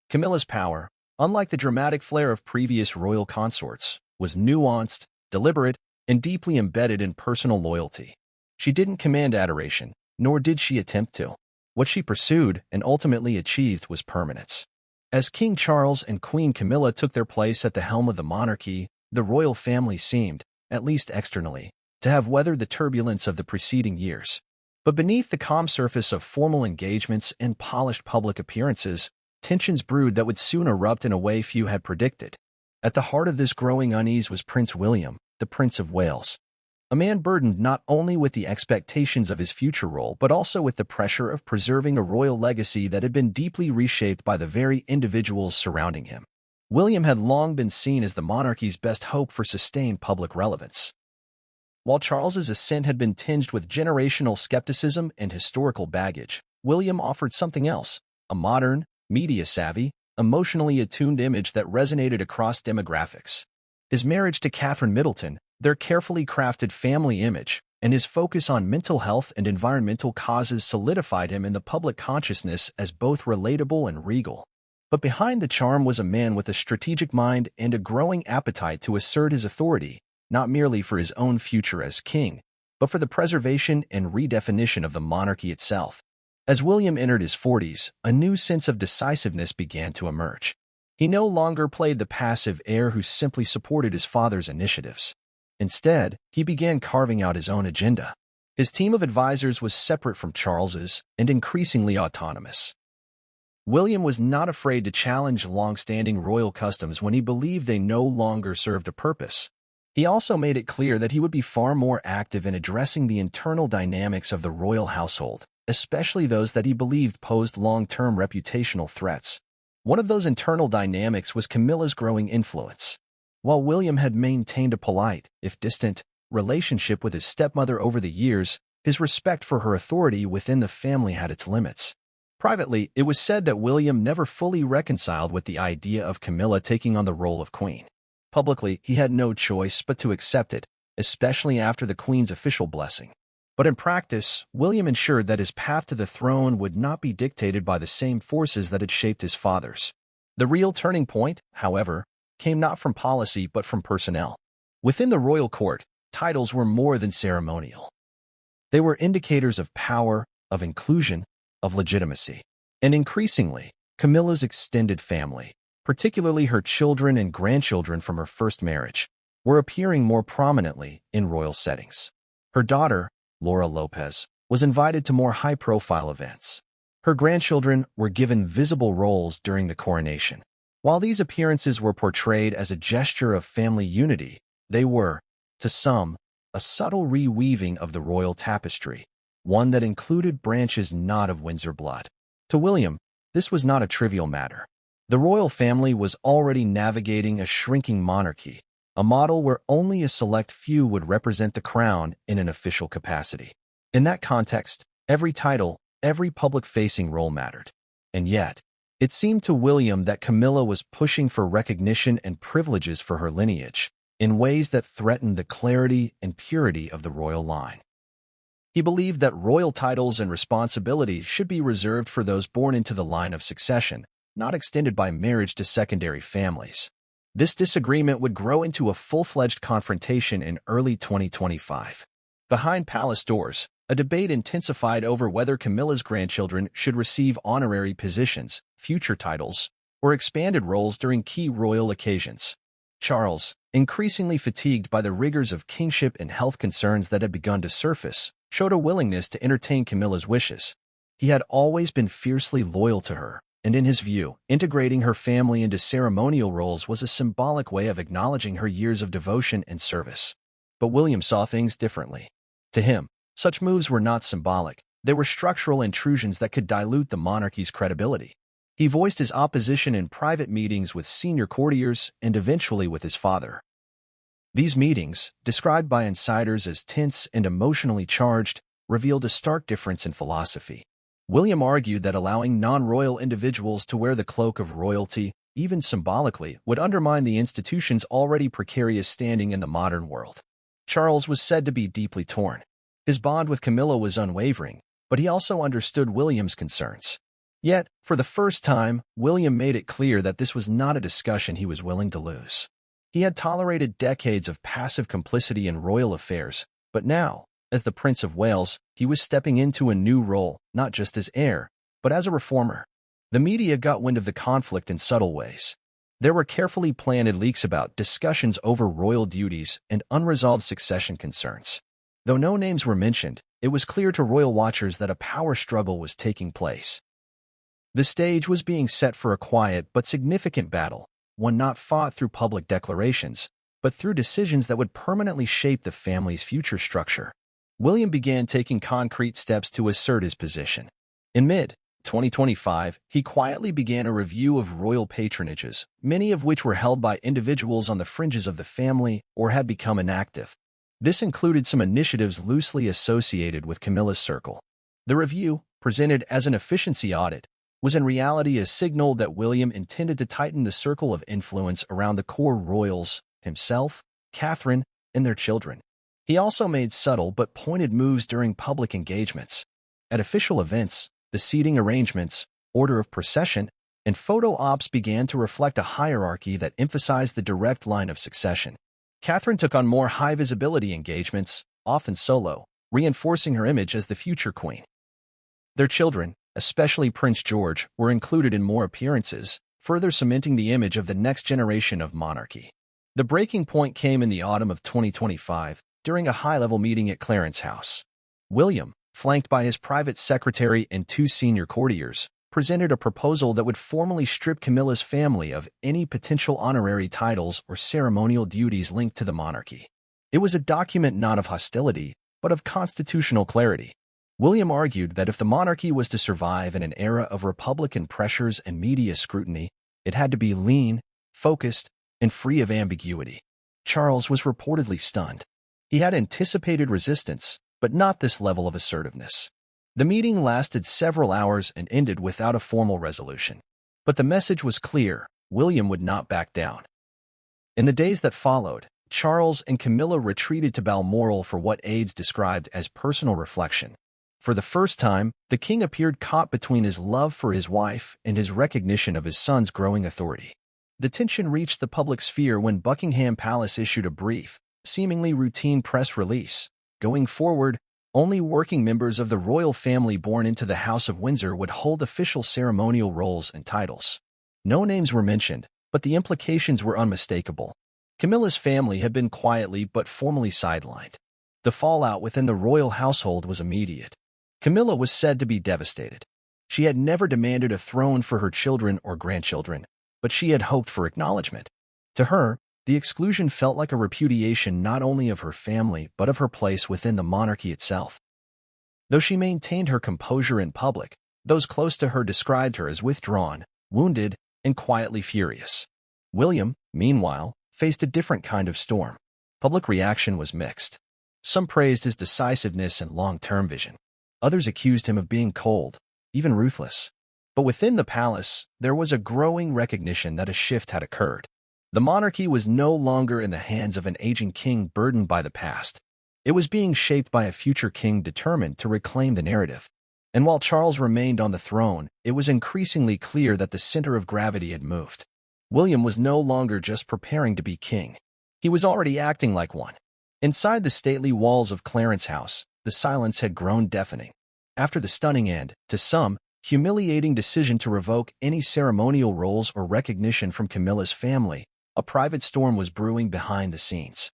Camilla's power, unlike the dramatic flair of previous royal consorts, was nuanced, deliberate, and deeply embedded in personal loyalty. She didn't command adoration, nor did she attempt to. What she pursued and ultimately achieved was permanence. As King Charles and Queen Camilla took their place at the helm of the monarchy, the royal family seemed, at least externally, to have weathered the turbulence of the preceding years. But beneath the calm surface of formal engagements and polished public appearances, tensions brewed that would soon erupt in a way few had predicted. At the heart of this growing unease was Prince William, the Prince of Wales. A man burdened not only with the expectations of his future role but also with the pressure of preserving a royal legacy that had been deeply reshaped by the very individuals surrounding him. William had long been seen as the monarchy's best hope for sustained public relevance. While Charles's ascent had been tinged with generational skepticism and historical baggage, William offered something else, a modern, media-savvy, emotionally attuned image that resonated across demographics. His marriage to Catherine Middleton, their carefully crafted family image, and his focus on mental health and environmental causes solidified him in the public consciousness as both relatable and regal. But behind the charm was a man with a strategic mind and a growing appetite to assert his authority, not merely for his own future as king, but for the preservation and redefinition of the monarchy itself. As William entered his 40s, a new sense of decisiveness began to emerge. He no longer played the passive heir who simply supported his father's initiatives. Instead, he began carving out his own agenda. His team of advisors was separate from Charles's and increasingly autonomous. William was not afraid to challenge long-standing royal customs when he believed they no longer served a purpose. He also made it clear that he would be far more active in addressing the internal dynamics of the royal household, especially those that he believed posed long-term reputational threats. One of those internal dynamics was Camilla's growing influence. While William had maintained a polite, if distant, relationship with his stepmother over the years, his respect for her authority within the family had its limits. Privately, it was said that William never fully reconciled with the idea of Camilla taking on the role of queen. Publicly, he had no choice but to accept it, especially after the Queen's official blessing. But in practice, William ensured that his path to the throne would not be dictated by the same forces that had shaped his father's. The real turning point, however, came not from policy but from personnel. Within the royal court, titles were more than ceremonial. They were indicators of power, of inclusion, of legitimacy. And increasingly, Camilla's extended family, particularly her children and grandchildren from her first marriage, were appearing more prominently in royal settings. Her daughter, Laura Lopez, was invited to more high-profile events. Her grandchildren were given visible roles during the coronation. While these appearances were portrayed as a gesture of family unity, they were, to some, a subtle reweaving of the royal tapestry, one that included branches not of Windsor blood. To William, this was not a trivial matter. The royal family was already navigating a shrinking monarchy, a model where only a select few would represent the crown in an official capacity. In that context, every title, every public-facing role mattered. And yet, it seemed to William that Camilla was pushing for recognition and privileges for her lineage in ways that threatened the clarity and purity of the royal line. He believed that royal titles and responsibilities should be reserved for those born into the line of succession, not extended by marriage to secondary families. This disagreement would grow into a full-fledged confrontation in early 2025. Behind palace doors, a debate intensified over whether Camilla's grandchildren should receive honorary positions, future titles, or expanded roles during key royal occasions. Charles, increasingly fatigued by the rigors of kingship and health concerns that had begun to surface, showed a willingness to entertain Camilla's wishes. He had always been fiercely loyal to her, and in his view, integrating her family into ceremonial roles was a symbolic way of acknowledging her years of devotion and service. But William saw things differently. To him, such moves were not symbolic. They were structural intrusions that could dilute the monarchy's credibility. He voiced his opposition in private meetings with senior courtiers and eventually with his father. These meetings, described by insiders as tense and emotionally charged, revealed a stark difference in philosophy. William argued that allowing non-royal individuals to wear the cloak of royalty, even symbolically, would undermine the institution's already precarious standing in the modern world. Charles was said to be deeply torn. His bond with Camilla was unwavering, but he also understood William's concerns. Yet, for the first time, William made it clear that this was not a discussion he was willing to lose. He had tolerated decades of passive complicity in royal affairs, but now, as the Prince of Wales, he was stepping into a new role, not just as heir, but as a reformer. The media got wind of the conflict in subtle ways. There were carefully planned leaks about discussions over royal duties and unresolved succession concerns. Though no names were mentioned, it was clear to royal watchers that a power struggle was taking place. The stage was being set for a quiet but significant battle, one not fought through public declarations, but through decisions that would permanently shape the family's future structure. William began taking concrete steps to assert his position. In mid-2025, he quietly began a review of royal patronages, many of which were held by individuals on the fringes of the family or had become inactive. This included some initiatives loosely associated with Camilla's circle. The review, presented as an efficiency audit, was in reality a signal that William intended to tighten the circle of influence around the core royals, himself, Catherine, and their children. He also made subtle but pointed moves during public engagements. At official events, the seating arrangements, order of procession, and photo ops began to reflect a hierarchy that emphasized the direct line of succession. Catherine took on more high-visibility engagements, often solo, reinforcing her image as the future queen. Their children, especially Prince George, were included in more appearances, further cementing the image of the next generation of monarchy. The breaking point came in the autumn of 2025, during a high-level meeting at Clarence House. William, flanked by his private secretary and two senior courtiers, presented a proposal that would formally strip Camilla's family of any potential honorary titles or ceremonial duties linked to the monarchy. It was a document not of hostility, but of constitutional clarity. William argued that if the monarchy was to survive in an era of Republican pressures and media scrutiny, it had to be lean, focused, and free of ambiguity. Charles was reportedly stunned. He had anticipated resistance, but not this level of assertiveness. The meeting lasted several hours and ended without a formal resolution. But the message was clear: William would not back down. In the days that followed, Charles and Camilla retreated to Balmoral for what aides described as personal reflection. For the first time, the king appeared caught between his love for his wife and his recognition of his son's growing authority. The tension reached the public sphere when Buckingham Palace issued a brief, seemingly routine press release. Going forward, only working members of the royal family born into the House of Windsor would hold official ceremonial roles and titles. No names were mentioned, but the implications were unmistakable. Camilla's family had been quietly but formally sidelined. The fallout within the royal household was immediate. Camilla was said to be devastated. She had never demanded a throne for her children or grandchildren, but she had hoped for acknowledgement. To her, the exclusion felt like a repudiation not only of her family but of her place within the monarchy itself. Though she maintained her composure in public, those close to her described her as withdrawn, wounded, and quietly furious. William, meanwhile, faced a different kind of storm. Public reaction was mixed. Some praised his decisiveness and long-term vision. Others accused him of being cold, even ruthless. But within the palace, there was a growing recognition that a shift had occurred. The monarchy was no longer in the hands of an aging king burdened by the past. It was being shaped by a future king determined to reclaim the narrative. And while Charles remained on the throne, it was increasingly clear that the center of gravity had moved. William was no longer just preparing to be king. He was already acting like one. Inside the stately walls of Clarence House, the silence had grown deafening. After the stunning and, to some, humiliating decision to revoke any ceremonial roles or recognition from Camilla's family, a private storm was brewing behind the scenes.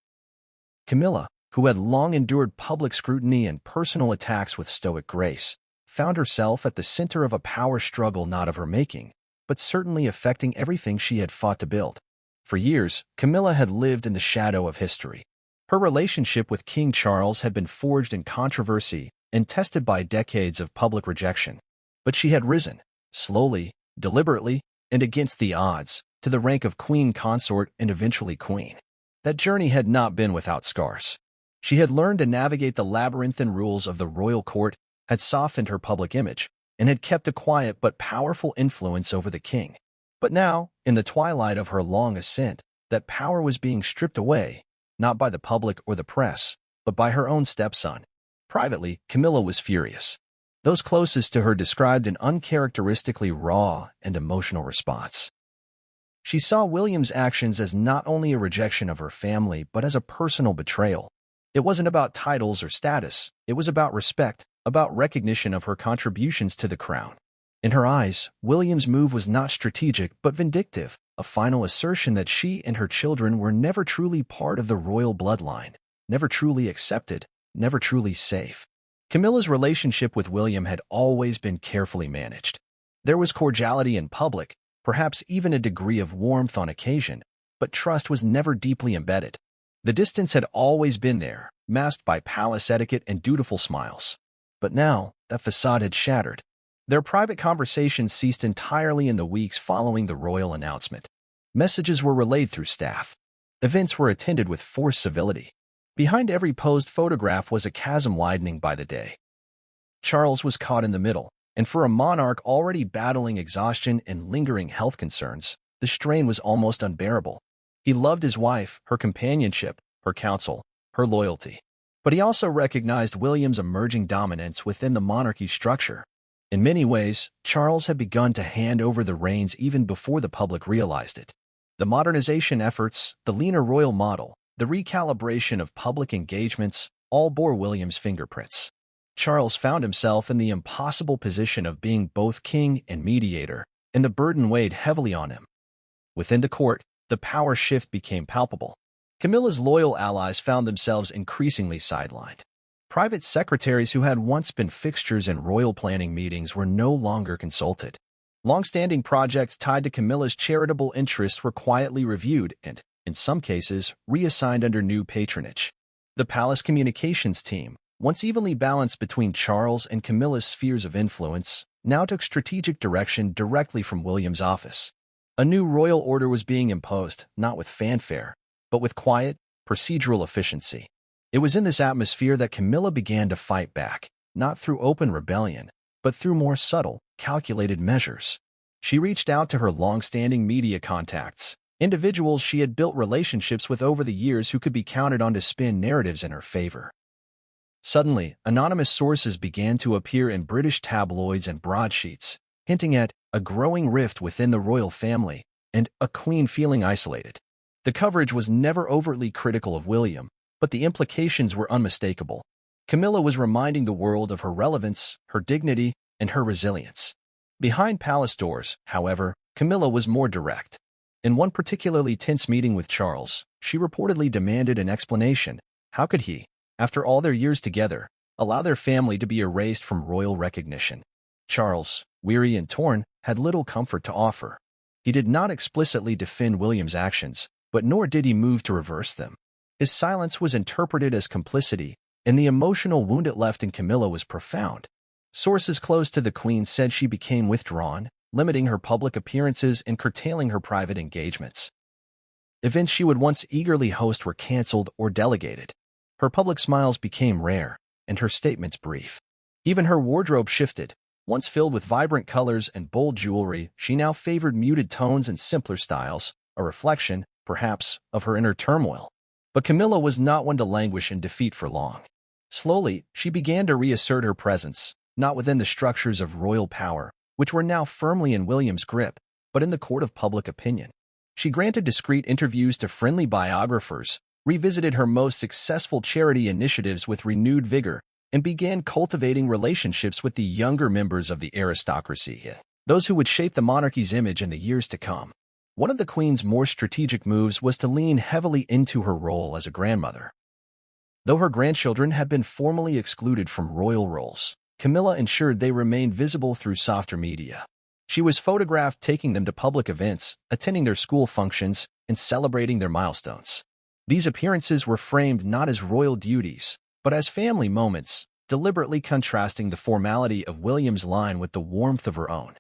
Camilla, who had long endured public scrutiny and personal attacks with stoic grace, found herself at the center of a power struggle not of her making, but certainly affecting everything she had fought to build. For years, Camilla had lived in the shadow of history. Her relationship with King Charles had been forged in controversy and tested by decades of public rejection. But she had risen, slowly, deliberately, and against the odds, to the rank of queen consort and eventually queen. That journey had not been without scars. She had learned to navigate the labyrinthine rules of the royal court, had softened her public image, and had kept a quiet but powerful influence over the king. But now, in the twilight of her long ascent, that power was being stripped away, not by the public or the press, but by her own stepson. Privately, Camilla was furious. Those closest to her described an uncharacteristically raw and emotional response. She saw William's actions as not only a rejection of her family but as a personal betrayal. It wasn't about titles or status, it was about respect, about recognition of her contributions to the crown. In her eyes, William's move was not strategic but vindictive, a final assertion that she and her children were never truly part of the royal bloodline, never truly accepted, never truly safe. Camilla's relationship with William had always been carefully managed. There was cordiality in public, perhaps even a degree of warmth on occasion, but trust was never deeply embedded. The distance had always been there, masked by palace etiquette and dutiful smiles. But now, that facade had shattered. Their private conversations ceased entirely in the weeks following the royal announcement. Messages were relayed through staff. Events were attended with forced civility. Behind every posed photograph was a chasm widening by the day. Charles was caught in the middle, and for a monarch already battling exhaustion and lingering health concerns, the strain was almost unbearable. He loved his wife, her companionship, her counsel, her loyalty. But he also recognized William's emerging dominance within the monarchy structure. In many ways, Charles had begun to hand over the reins even before the public realized it. The modernization efforts, the leaner royal model, the recalibration of public engagements, all bore William's fingerprints. Charles found himself in the impossible position of being both king and mediator, and the burden weighed heavily on him. Within the court, the power shift became palpable. Camilla's loyal allies found themselves increasingly sidelined. Private secretaries who had once been fixtures in royal planning meetings were no longer consulted. Long-standing projects tied to Camilla's charitable interests were quietly reviewed and, in some cases, reassigned under new patronage. The palace communications team, once evenly balanced between Charles and Camilla's spheres of influence, now took strategic direction directly from William's office. A new royal order was being imposed, not with fanfare, but with quiet, procedural efficiency. It was in this atmosphere that Camilla began to fight back, not through open rebellion, but through more subtle, calculated measures. She reached out to her long-standing media contacts, individuals she had built relationships with over the years who could be counted on to spin narratives in her favor. Suddenly, anonymous sources began to appear in British tabloids and broadsheets, hinting at a growing rift within the royal family and a queen feeling isolated. The coverage was never overtly critical of William, but the implications were unmistakable. Camilla was reminding the world of her relevance, her dignity, and her resilience. Behind palace doors, however, Camilla was more direct. In one particularly tense meeting with Charles, she reportedly demanded an explanation. How could he, after all their years together, allow their family to be erased from royal recognition? Charles, weary and torn, had little comfort to offer. He did not explicitly defend William's actions, but nor did he move to reverse them. His silence was interpreted as complicity, and the emotional wound it left in Camilla was profound. Sources close to the Queen said she became withdrawn, limiting her public appearances and curtailing her private engagements. Events she would once eagerly host were canceled or delegated. Her public smiles became rare, and her statements brief. Even her wardrobe shifted. Once filled with vibrant colors and bold jewelry, she now favored muted tones and simpler styles, a reflection, perhaps, of her inner turmoil. But Camilla was not one to languish in defeat for long. Slowly, she began to reassert her presence, not within the structures of royal power, which were now firmly in William's grip, but in the court of public opinion. She granted discreet interviews to friendly biographers, revisited her most successful charity initiatives with renewed vigor, and began cultivating relationships with the younger members of the aristocracy, those who would shape the monarchy's image in the years to come. One of the Queen's more strategic moves was to lean heavily into her role as a grandmother. Though her grandchildren had been formally excluded from royal roles, Camilla ensured they remained visible through softer media. She was photographed taking them to public events, attending their school functions, and celebrating their milestones. These appearances were framed not as royal duties, but as family moments, deliberately contrasting the formality of William's line with the warmth of her own.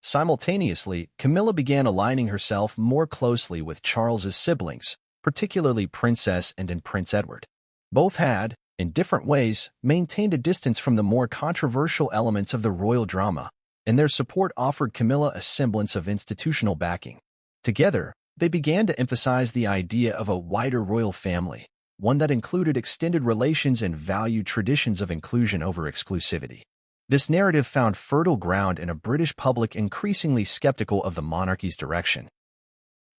Simultaneously, Camilla began aligning herself more closely with Charles's siblings, particularly Princess and Prince Edward. Both had, in different ways, maintained a distance from the more controversial elements of the royal drama, and their support offered Camilla a semblance of institutional backing. Together, they began to emphasize the idea of a wider royal family, one that included extended relations and valued traditions of inclusion over exclusivity. This narrative found fertile ground in a British public increasingly skeptical of the monarchy's direction.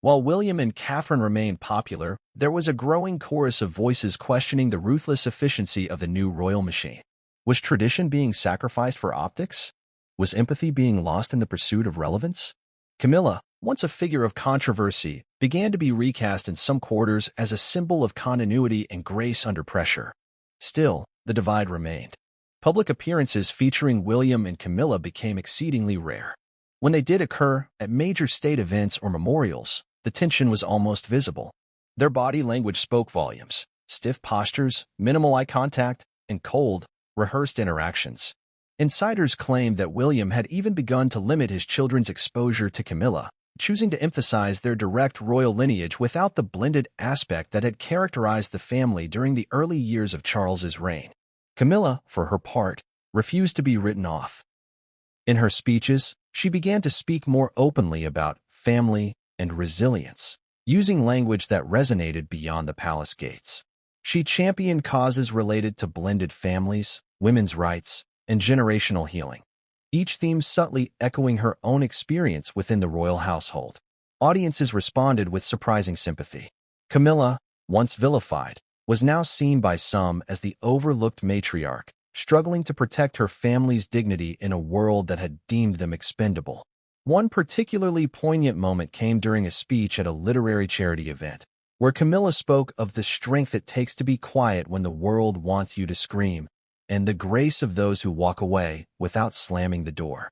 While William and Catherine remained popular, there was a growing chorus of voices questioning the ruthless efficiency of the new royal machine. Was tradition being sacrificed for optics? Was empathy being lost in the pursuit of relevance? Camilla, once a figure of controversy, began to be recast in some quarters as a symbol of continuity and grace under pressure. Still, the divide remained. Public appearances featuring William and Camilla became exceedingly rare. When they did occur, at major state events or memorials, the tension was almost visible. Their body language spoke volumes: stiff postures, minimal eye contact, and cold, rehearsed interactions. Insiders claimed that William had even begun to limit his children's exposure to Camilla, choosing to emphasize their direct royal lineage without the blended aspect that had characterized the family during the early years of Charles's reign. Camilla, for her part, refused to be written off. In her speeches, she began to speak more openly about family and resilience, using language that resonated beyond the palace gates. She championed causes related to blended families, women's rights, and generational healing, each theme subtly echoing her own experience within the royal household. Audiences responded with surprising sympathy. Camilla, once vilified, was now seen by some as the overlooked matriarch, struggling to protect her family's dignity in a world that had deemed them expendable. One particularly poignant moment came during a speech at a literary charity event, where Camilla spoke of the strength it takes to be quiet when the world wants you to scream, and the grace of those who walk away without slamming the door.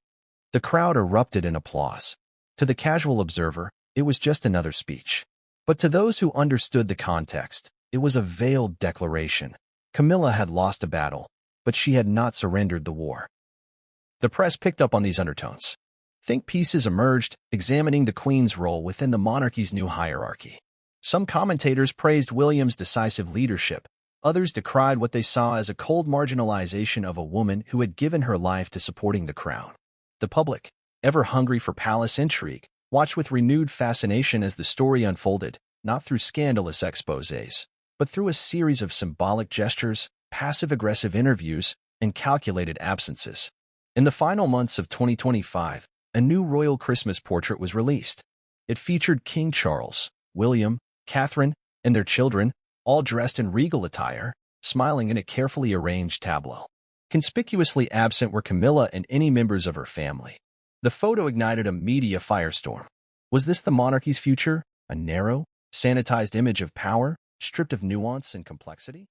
The crowd erupted in applause. To the casual observer, it was just another speech. But to those who understood the context, it was a veiled declaration. Camilla had lost a battle, but she had not surrendered the war. The press picked up on these undertones. Think pieces emerged, examining the Queen's role within the monarchy's new hierarchy. Some commentators praised William's decisive leadership. Others decried what they saw as a cold marginalization of a woman who had given her life to supporting the crown. The public, ever hungry for palace intrigue, Watch with renewed fascination as the story unfolded, not through scandalous exposés, but through a series of symbolic gestures, passive-aggressive interviews, and calculated absences. In the final months of 2025, a new royal Christmas portrait was released. It featured King Charles, William, Catherine, and their children, all dressed in regal attire, smiling in a carefully arranged tableau. Conspicuously absent were Camilla and any members of her family. The photo ignited a media firestorm. Was this the monarchy's future? A narrow, sanitized image of power, stripped of nuance and complexity?